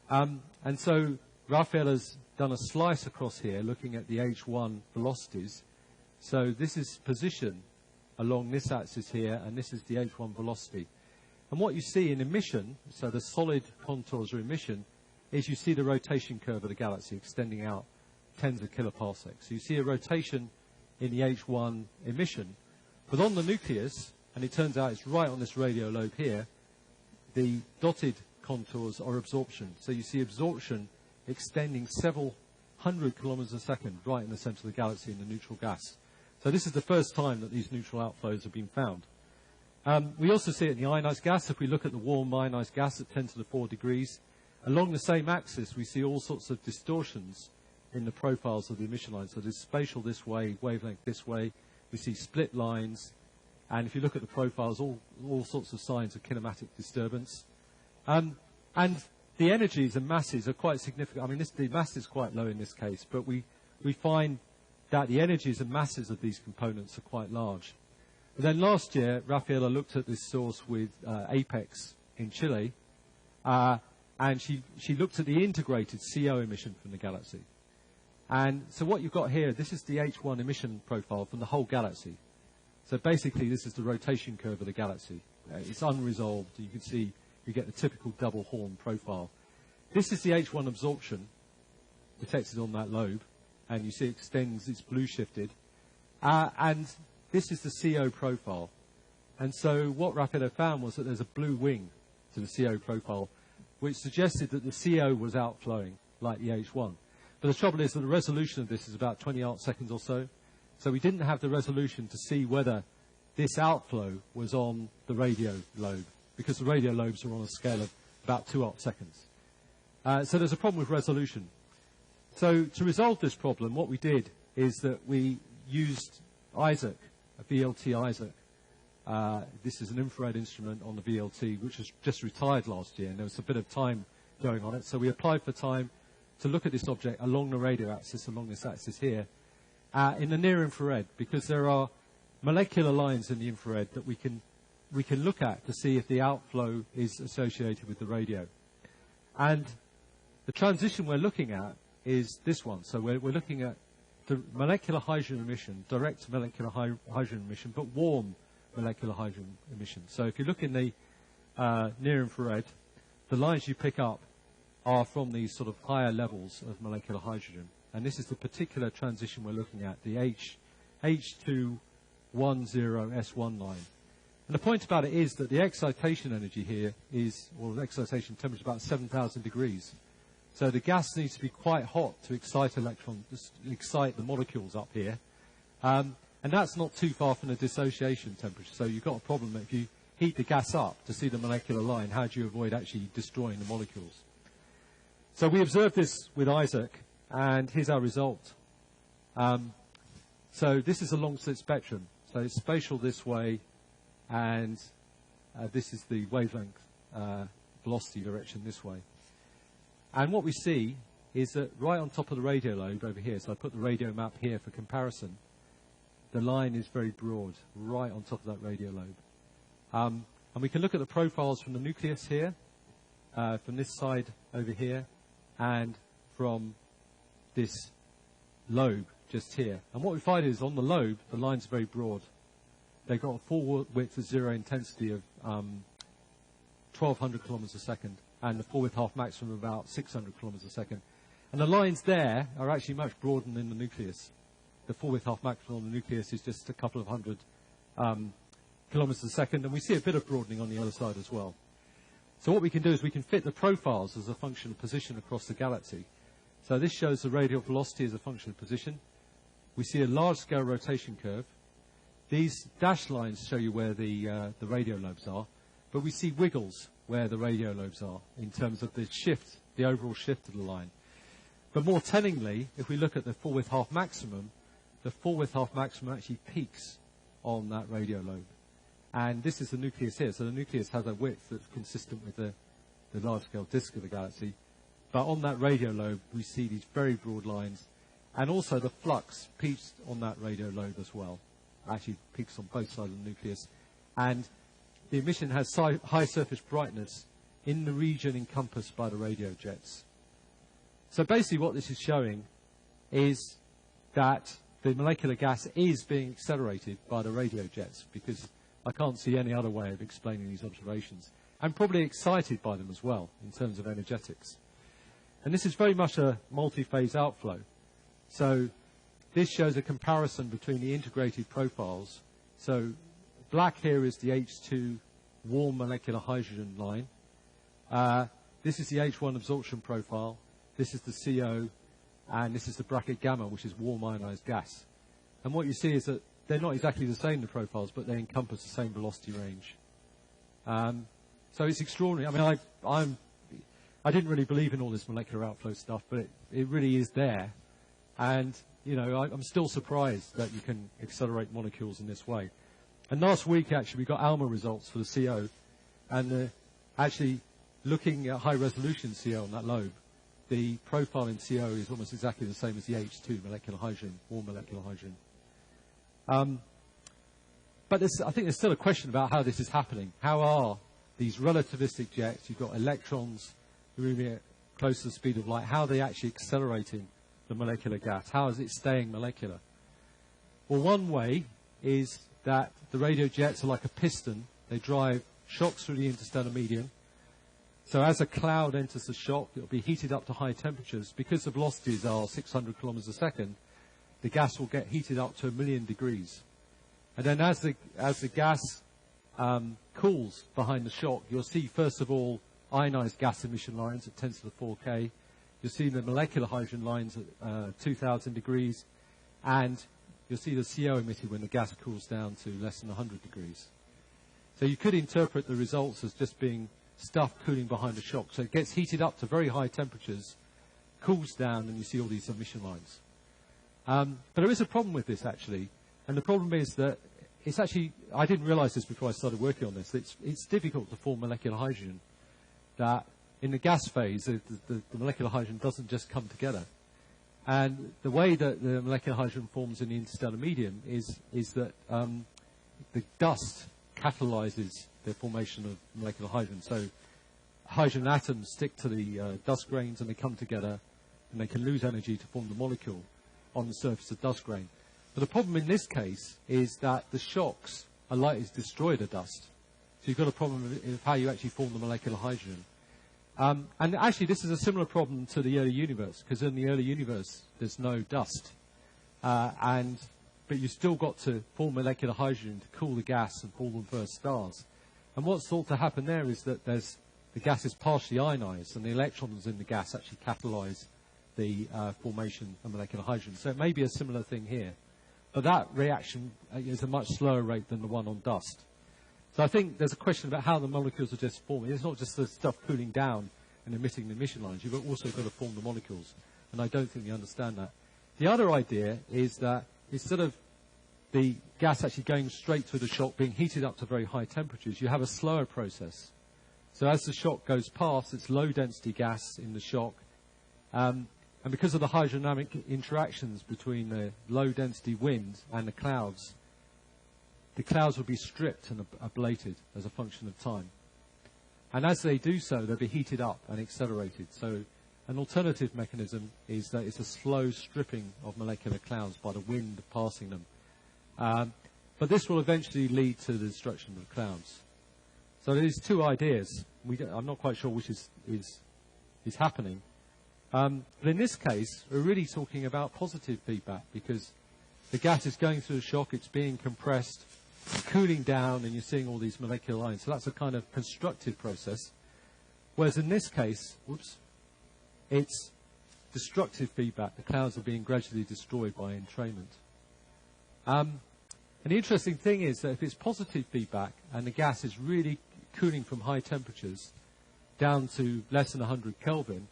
S2: And so Raffaella's done a slice across here looking at the H1 velocities. So this is position along this axis here, and this is the H1 velocity. And what you see in emission, so the solid contours are emission, is you see the rotation curve of the galaxy extending out tens of kiloparsecs. So you see a rotation in the H1 emission. But on the nucleus, and it turns out it's right on this radio lobe here, the dotted contours are absorption. So you see absorption extending several hundred kilometers a second right in the center of the galaxy in the neutral gas. So this is the first time that these neutral outflows have been found. We also see it in the ionized gas. If we look at the warm ionized gas at 10 to the 4 degrees, along the same axis we see all sorts of distortions in the profiles of the emission lines. So there's spatial this way, wavelength this way. We see split lines. And if you look at the profiles, all sorts of signs of kinematic disturbance. And the energies and masses are quite significant. I mean, the mass is quite low in this case, but we find that the energies and masses of these components are quite large. And then last year, Raffaella looked at this source with Apex in Chile, and and she looked at the integrated CO emission from the galaxy. And so what you've got here, this is the H1 emission profile from the whole galaxy. So basically, this is the rotation curve of the galaxy. It's unresolved. You can see you get the typical double horn profile. This is the H1 absorption detected on that lobe, and you see it extends, it's blue shifted. And this is the CO profile. And so what Rapido found was that there's a blue wing to the CO profile, which suggested that the CO was outflowing like the H1. But the trouble is that the resolution of this is about 20 arc seconds or so. So we didn't have the resolution to see whether this outflow was on the radio lobe, because the radio lobes are on a scale of about 2 arc seconds. So there's a problem with resolution. So to resolve this problem, what we did is that we used ISAC, a VLT ISAC. This is an infrared instrument on the VLT, which was just retired last year, and there was a bit of time going on it. So we applied for time to look at this object along the radio axis, along this axis here, in the near infrared, because there are molecular lines in the infrared that we can look at to see if the outflow is associated with the radio. And the transition we're looking at is this one. So we're looking at the molecular hydrogen emission, direct molecular hydrogen emission, but warm molecular hydrogen emission. So if you look in the near infrared, the lines you pick up are from these sort of higher levels of molecular hydrogen. And this is the particular transition we're looking at, the H210S1 line. And the point about it is that the excitation energy here is, well, the excitation temperature is about 7,000 degrees. So the gas needs to be quite hot to excite electrons, excite the molecules up here. And that's not too far from the dissociation temperature. So you've got a problem that if you heat the gas up to see the molecular line, how do you avoid actually destroying the molecules? So we observed this with ISAC, and here's our result. So this is a long slit spectrum. So it's spatial this way, and this is the wavelength velocity direction this way. And what we see is that right on top of the radio lobe over here, so I put the radio map here for comparison, the line is very broad, right on top of that radio lobe. And we can look at the profiles from the nucleus here, from this side over here, and from this lobe just here. And what we find is on the lobe, the line's very broad. They've got a full width of zero intensity of 1,200 kilometers a second, and the full width half maximum of about 600 kilometers a second. And the lines there are actually much broader than in the nucleus. The full width half maximum on the nucleus is just a couple of hundred kilometers a second, and we see a bit of broadening on the other side as well. So what we can do is we can fit the profiles as a function of position across the galaxy. So this shows the radial velocity as a function of position. We see a large-scale rotation curve. These dashed lines show you where the radio lobes are, but we see wiggles where the radio lobes are in terms of the shift, the overall shift of the line. But more tellingly, if we look at the full width half maximum, the full width half maximum actually peaks on that radio lobe. And this is the nucleus here. So the nucleus has a width that's consistent with the large-scale disk of the galaxy. But on that radio lobe, we see these very broad lines. And also the flux peaks on that radio lobe as well. Actually peaks on both sides of the nucleus. And the emission has high surface brightness in the region encompassed by the radio jets. So basically what this is showing is that the molecular gas is being accelerated by the radio jets, because I can't see any other way of explaining these observations. I'm probably excited by them as well in terms of energetics. And this is very much a multi-phase outflow. So this shows a comparison between the integrated profiles. So black here is the H2 warm molecular hydrogen line. This is the H1 absorption profile. This is the CO, and this is the bracket gamma, which is warm ionized gas. And what you see is that they're not exactly the same, the profiles, but they encompass the same velocity range. So it's extraordinary. I mean, I didn't really believe in all this molecular outflow stuff, but it really is there. And, you know, I'm still surprised that you can accelerate molecules in this way. And last week, actually, we got ALMA results for the CO. And actually, looking at high-resolution CO on that lobe, the profile in CO is almost exactly the same as the H2 molecular hydrogen, warm molecular hydrogen. But I think there's still a question about how this is happening. How are these relativistic jets, you've got electrons you're moving it close to the speed of light, how are they actually accelerating the molecular gas? How is it staying molecular? Well, one way is that the radio jets are like a piston. They drive shocks through the interstellar medium. So as a cloud enters the shock, it will be heated up to high temperatures. Because the velocities are 600 kilometers a second, the gas will get heated up to 1,000,000 degrees. And then as the gas cools behind the shock, you'll see, first of all, ionized gas emission lines at 10 to the 4K. You'll see the molecular hydrogen lines at 2,000 degrees. And you'll see the CO emitted when the gas cools down to less than 100 degrees. So you could interpret the results as just being stuff cooling behind the shock. So it gets heated up to very high temperatures, cools down, and you see all these emission lines. But there is a problem with this, actually. And the problem is that it's actually, I didn't realize this before I started working on this, it's difficult to form molecular hydrogen. That in the gas phase, the molecular hydrogen doesn't just come together. And the way that the molecular hydrogen forms in the interstellar medium is that the dust catalyzes the formation of molecular hydrogen. So hydrogen atoms stick to the dust grains and they come together and they can lose energy to form the molecule on the surface of dust grain. But the problem in this case is that the shocks are likely to destroy the dust. So you've got a problem of how you actually form the molecular hydrogen. And actually, this is a similar problem to the early universe, because in the early universe, there's no dust. But you've still got to form molecular hydrogen to cool the gas and form the first stars. And what's thought to happen there is that the gas is partially ionized, and the electrons in the gas actually catalyze the formation of molecular hydrogen. So it may be a similar thing here. But that reaction is a much slower rate than the one on dust. So I think there's a question about how the molecules are just forming. It's not just the stuff cooling down and emitting the emission lines. You've also got to form the molecules. And I don't think you understand that. The other idea is that instead of the gas actually going straight through the shock, being heated up to very high temperatures, you have a slower process. So as the shock goes past, it's low-density gas in the shock. And because of the hydrodynamic interactions between the low-density wind and the clouds will be stripped and ablated as a function of time. And as they do so, they'll be heated up and accelerated. So an alternative mechanism is that it's a slow stripping of molecular clouds by the wind passing them. But this will eventually lead to the destruction of the clouds. So there's two ideas. I'm not quite sure which is happening. But in this case, we're really talking about positive feedback, because the gas is going through the shock, it's being compressed, cooling down, and you're seeing all these molecular lines. So that's a kind of constructive process. Whereas in this case, it's destructive feedback. The clouds are being gradually destroyed by entrainment. And the interesting thing is that if it's positive feedback and the gas is really cooling from high temperatures down to less than 100 Kelvin,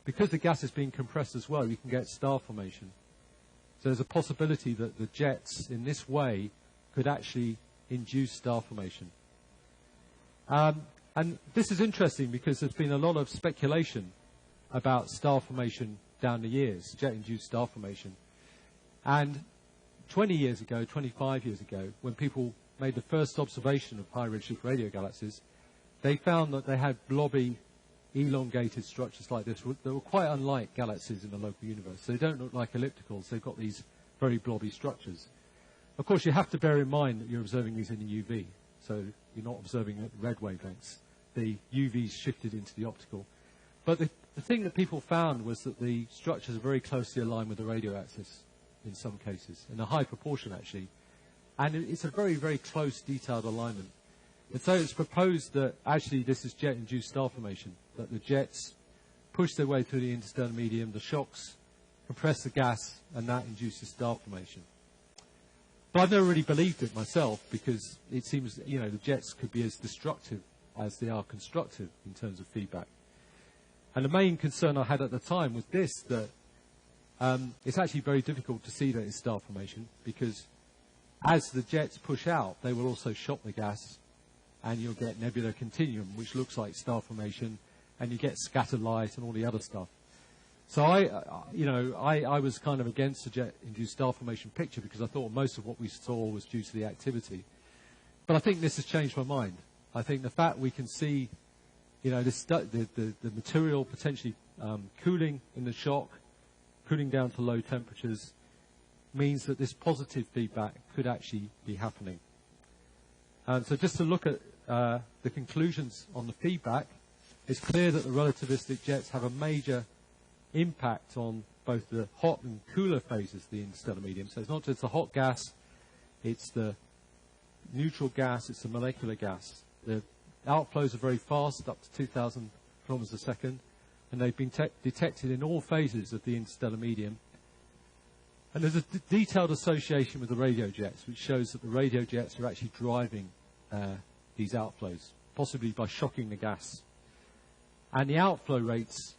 S2: because the gas is being compressed as well, you can get star formation. So there's a possibility that the jets in this way could actually induce star formation. And this is interesting because there's been a lot of speculation about star formation down the years, jet-induced star formation. And 20 years ago, 25 years ago, when people made the first observation of high-redshift radio galaxies, they found that they had blobby, elongated structures like this. They were quite unlike galaxies in the local universe. They don't look like ellipticals. They've got these very blobby structures. Of course, you have to bear in mind that you're observing these in the UV. So you're not observing at red wavelengths. The UV's shifted into the optical. But the thing that people found was that the structures are very closely aligned with the radio axis in some cases, in a high proportion actually. And it's a very, very close, detailed alignment. And so it's proposed that actually this is jet-induced star formation, that the jets push their way through the interstellar medium, the shocks compress the gas, and that induces star formation. But I've never really believed it myself, because it seems, the jets could be as destructive as they are constructive in terms of feedback. And the main concern I had at the time was this, that it's actually very difficult to see that it's star formation, because as the jets push out, they will also shock the gas, and you'll get nebular continuum, which looks like star formation, and you get scattered light and all the other stuff. So I was kind of against the jet-induced star formation picture, because I thought most of what we saw was due to the activity. But I think this has changed my mind. I think the fact we can see you know, the material potentially cooling in the shock, cooling down to low temperatures, means that this positive feedback could actually be happening. So just to look at the conclusions on the feedback, it's clear that the relativistic jets have a major impact on both the hot and cooler phases of the interstellar medium. So it's not just the hot gas, it's the neutral gas, it's the molecular gas. The outflows are very fast, up to 2,000 kilometers a second, and they've been detected in all phases of the interstellar medium. And there's a detailed association with the radio jets, which shows that the radio jets are actually driving these outflows, possibly by shocking the gas. And the outflow rates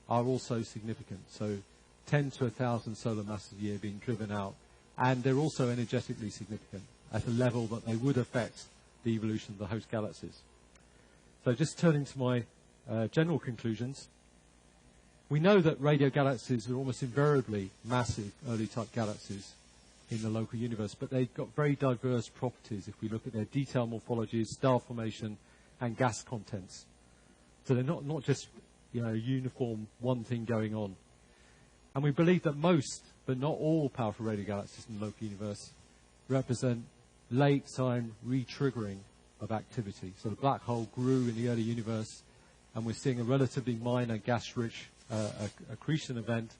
S2: are also significant, so 10 to 1,000 solar masses a year being driven out, and they're also energetically significant at a level that they would affect the evolution of the host galaxies. So just turning to my general conclusions, we know that radio galaxies are almost invariably massive early-type galaxies in the local universe, but they've got very diverse properties if we look at their detailed morphologies, star formation, and gas contents. So they're not just, you know, uniform one thing going on. And we believe that most, but not all, powerful radio galaxies in the local universe represent late-time re-triggering of activity. So the black hole grew in the early universe, and we're seeing a relatively minor gas-rich accretion event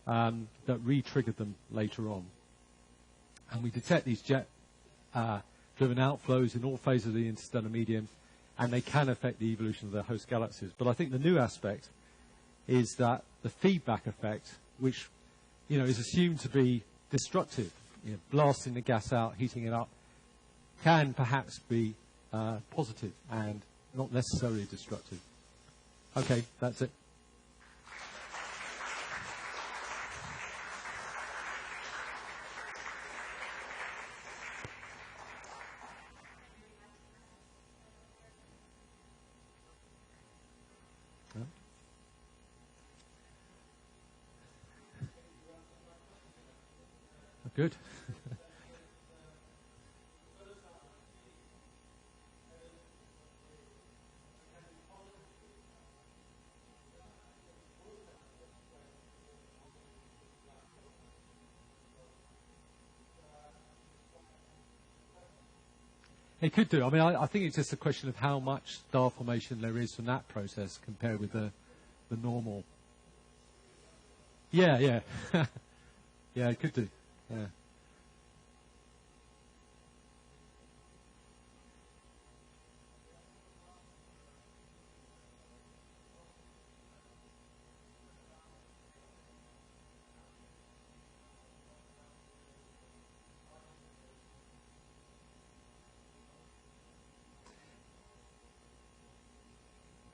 S2: that re-triggered them later on. And we detect these jet-driven outflows in all phases of the interstellar medium, and they can affect the evolution of the host galaxies. But I think the new aspect is that the feedback effect, which, you know, is assumed to be destructive, you know, blasting the gas out, heating it up, can perhaps be positive and not necessarily destructive. Okay, that's it. Good. It could do. I mean, I think it's just a question of how much star formation there is from that process compared with the normal. Yeah, yeah. Yeah, it could do. Yeah.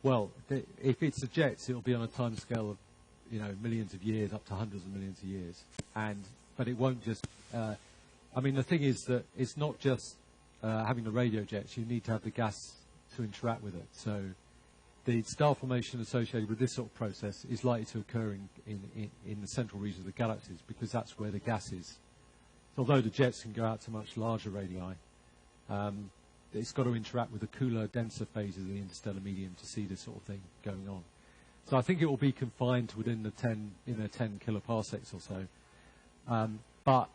S2: Well, if it's a jet, it'll be on a time scale of, you know, millions of years, up to hundreds of millions of years. But it won't just... I mean, the thing is that it's not just having the radio jets. You need to have the gas to interact with it. So the star formation associated with this sort of process is likely to occur in the central region of the galaxies, because that's where the gas is. So although the jets can go out to much larger radii, it's got to interact with the cooler, denser phases of the interstellar medium to see this sort of thing going on. So I think it will be confined within the 10 kiloparsecs or so. But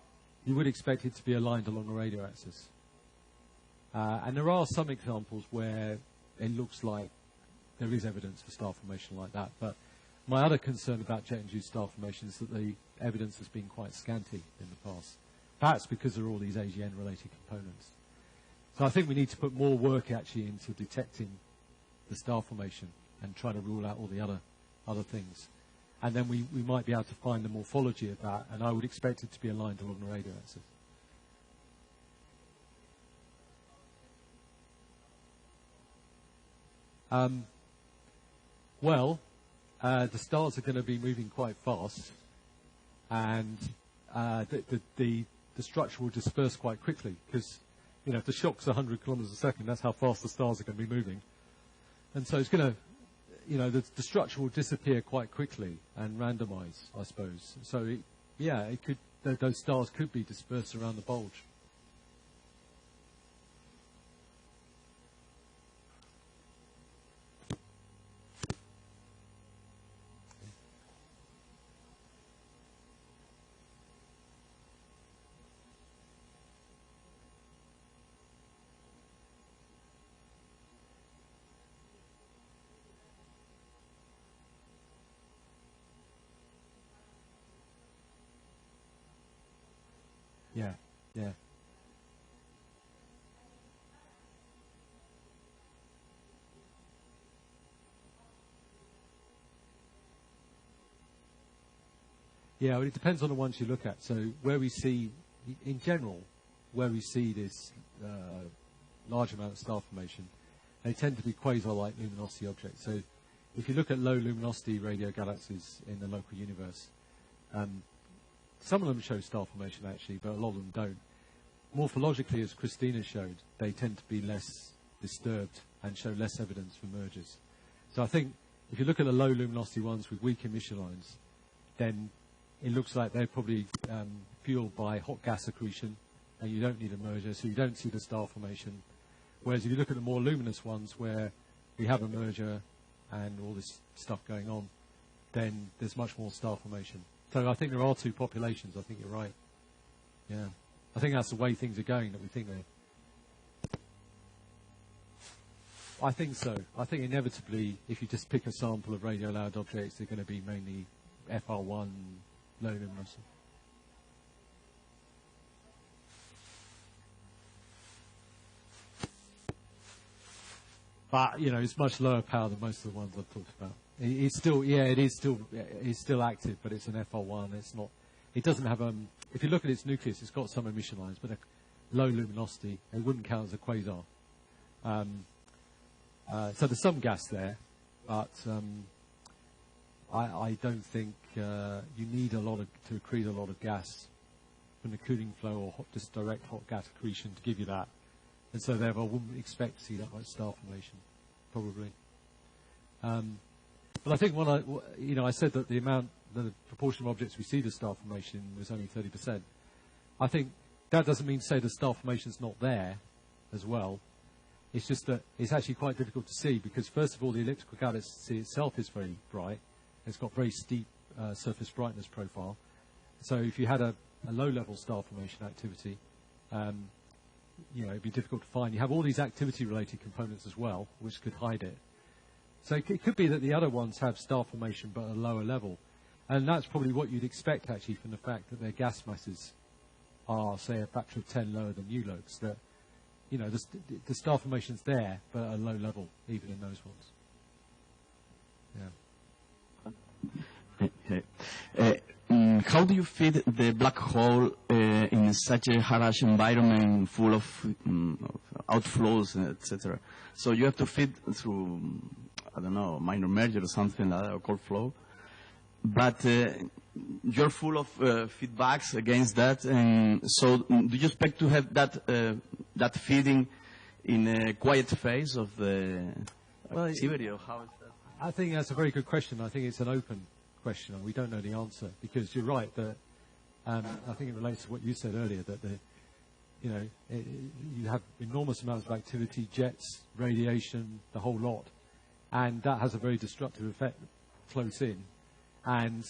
S2: you would expect it to be aligned along the radio axis. And there are some examples where it looks like there is evidence for star formation like that. But my other concern about jet-induced star formation is that the evidence has been quite scanty in the past. Perhaps because there are all these AGN-related components. So I think we need to put more work actually into detecting the star formation and try to rule out all the other things. And then we might be able to find the morphology of that, and I would expect it to be aligned along the radio axis. The stars are going to be moving quite fast, and the structure will disperse quite quickly, because, you know, if the shock's 100 kilometers a second, that's how fast the stars are going to be moving. And so it's going to, you know, the structure will disappear quite quickly and randomize, I suppose. So, those stars could be dispersed around the bulge. Yeah, yeah. Yeah, well, it depends on the ones you look at. So where we see, in general, where we see this large amount of star formation, they tend to be quasar-like luminosity objects. So if you look at low luminosity radio galaxies in the local universe, some of them show star formation actually, but a lot of them don't. Morphologically, as Christina showed, they tend to be less disturbed and show less evidence for mergers. So I think if you look at the low luminosity ones with weak emission lines, then it looks like they're probably fueled by hot gas accretion, and you don't need a merger, so you don't see the star formation. Whereas if you look at the more luminous ones where we have a merger and all this stuff going on, then there's much more star formation. So I think there are two populations. I think you're right. Yeah. I think that's the way things are going, that we think they're... I think so. I think inevitably, if you just pick a sample of radio-loud objects, they're going to be mainly FR1, low luminosity. But, you know, it's much lower power than most of the ones I've talked about. It's still, yeah, it's still active, but it's an FR1. It's not, it doesn't have, if you look at its nucleus, it's got some emission lines, but a low luminosity. It wouldn't count as a quasar. So there's some gas there, but I don't think you need a lot to accrete a lot of gas from the cooling flow or just direct hot gas accretion to give you that. And so therefore I wouldn't expect to see that much star formation, probably. But I think when I said that the proportion of objects we see the star formation was only 30%. I think that doesn't mean to say the star formation's not there as well. It's just that it's actually quite difficult to see because, first of all, the elliptical galaxy itself is very bright. It's got very steep surface brightness profile. So if you had a low-level star formation activity, it'd be difficult to find. You have all these activity-related components as well, which could hide it. So it could be that the other ones have star formation but at a lower level. And that's probably what you'd expect, actually, from the fact that their gas masses are, say, a factor of 10 lower than ULOCs. That, you know, the star formation's there, but at a low level, even in those ones. Yeah.
S3: How do you fit the black hole in such a harsh environment full of outflows, etc.? So you have to fit through, I don't know, minor merger or something like that, or cold flow. But you're full of feedbacks against that. And so do you expect to have that feeding in a quiet phase of the activity? Or how is that?
S2: I think that's a very good question. I think it's an open question, and we don't know the answer, because you're right that I think it relates to what you said earlier, that you have enormous amounts of activity, jets, radiation, the whole lot, and that has a very destructive effect close in. And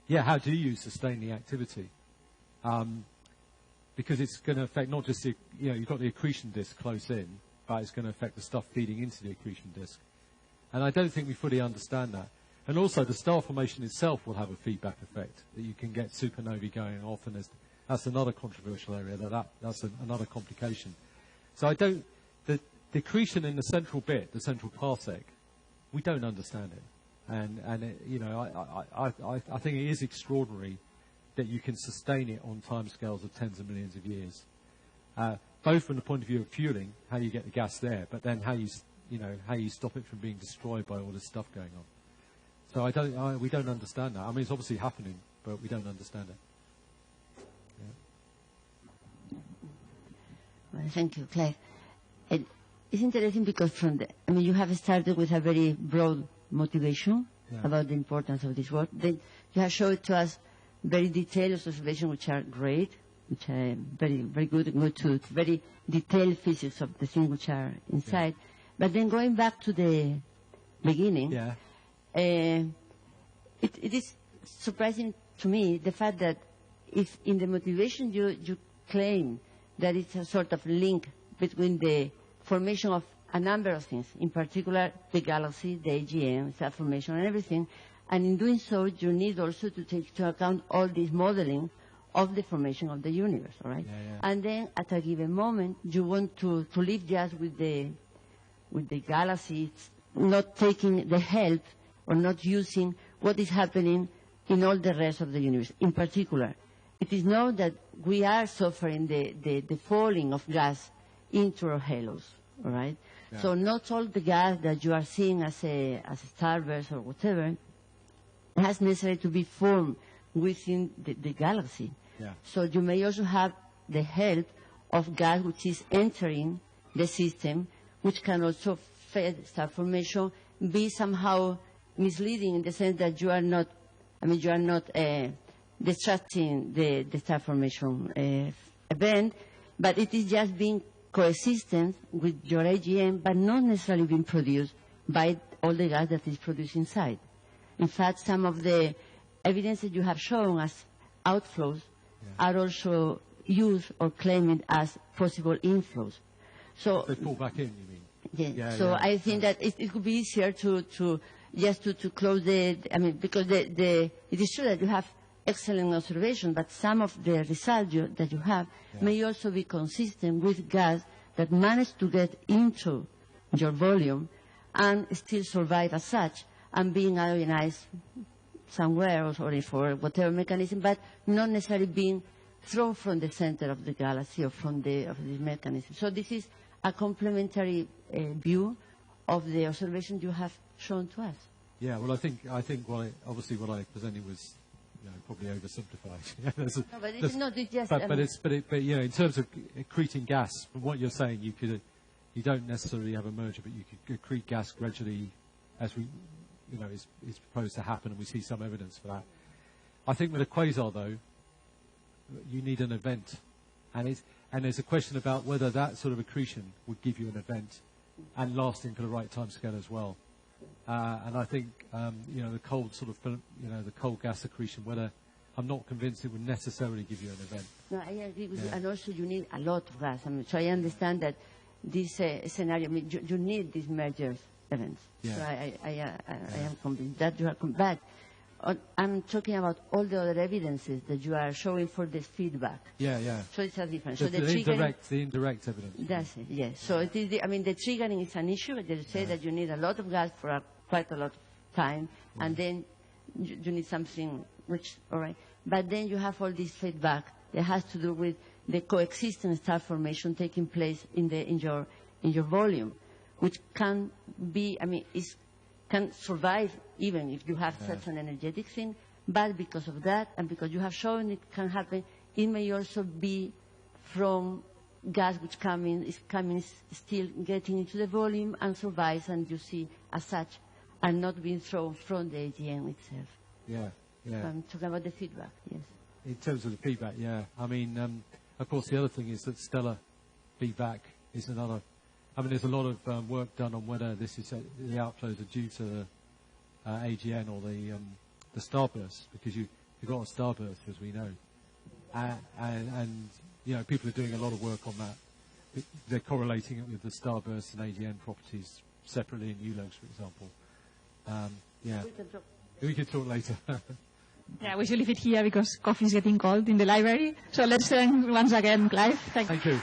S2: yeah, how do you sustain the activity? Because it's going to affect not just you've got the accretion disk close in, but it's going to affect the stuff feeding into the accretion disk. And I don't think we fully understand that. And also, the star formation itself will have a feedback effect, that you can get supernovae going off, and that's another controversial area, that's another complication. So the accretion in the central bit, the central parsec, we don't understand it. And I think it is extraordinary that you can sustain it on timescales of tens of millions of years, both from the point of view of fueling, how you get the gas there, but then how you stop it from being destroyed by all this stuff going on. So we don't understand that. I mean, it's obviously happening, but we don't understand it. Yeah.
S4: Well, thank you, Clive. It's interesting because you have started with a very broad motivation about the importance of this work. Then you have showed to us very detailed observations, which are great, which are very, very good to very detailed physics of the things which are inside. Yeah. But then going back to the beginning, it is surprising to me the fact that if in the motivation you claim that it's a sort of link between the formation of a number of things, in particular the galaxy, the AGM, star formation and everything, and in doing so you need also to take into account all this modeling of the formation of the universe, all right? And then at a given moment, you want to live just with the galaxies, not taking the help or not using what is happening in all the rest of the universe. In particular, it is known that we are suffering the falling of gas into our halos, all right? Yeah. So not all the gas that you are seeing as a starburst or whatever has necessarily to be formed within the galaxy. Yeah. So you may also have the help of gas which is entering the system, which can also feed star formation, be somehow misleading in the sense that you are not, distracting the star formation event, but it is just being coexistent with your AGN, but not necessarily being produced by all the gas that is produced inside. In fact, some of the evidence that you have shown as outflows are also used or claimed as possible inflows. So
S2: they pull back in, you mean?
S4: Yeah. So I think that it could be easier to close because it is true that you have excellent observation, but some of the results that you have may also be consistent with gas that managed to get into your volume and still survive as such and being ionized somewhere or for whatever mechanism, but not necessarily being thrown from the center of the galaxy or from this mechanism. So this is a complementary view of the observation you have shown to us.
S2: Yeah, well, I think obviously what I presented was probably oversimplified.
S4: No, but it's not. It's just.
S2: But in terms of accreting gas, from what you're saying, you don't necessarily have a merger, but you could accrete gas gradually, as is proposed to happen, and we see some evidence for that. I think with a quasar, though, you need an event, and there's a question about whether that sort of accretion would give you an event and lasting for the right time scale as well. And I think the cold sort of the cold gas accretion, whether I'm not convinced it would necessarily give you an event.
S4: No, I agree with you, and also you need a lot of gas. So I understand that this scenario, you need these merger events. Yeah. So I am convinced that you are but I'm talking about all the other evidences that you are showing for this feedback.
S2: Yeah.
S4: So it's a difference.
S2: So the indirect evidence.
S4: That's it, yes. So it is the triggering is an issue. They say that you need a lot of gas for quite a lot of time, and then you need something which, all right. But then you have all this feedback that has to do with the coexistence star formation taking place in your volume, which can be, can survive even if you have such an energetic thing, but because of that, and because you have shown it can happen, it may also be from gas which is coming still getting into the volume and survives, and you see as such, and not being thrown from the AGN itself.
S2: Yeah.
S4: So I'm talking about the feedback, yes. In
S2: terms of the feedback, yeah. Of course, the other thing is that stellar feedback is another. There's a lot of work done on whether this is the outflows are due to the AGN or the starburst, because you've got a starburst, as we know, and people are doing a lot of work on that. They're correlating it with the starburst and AGN properties separately in ULOGs, for example. We can talk later.
S5: Yeah, we should leave it here because coffee is getting cold in the library. So let's thank once again Clive.
S2: Thank you.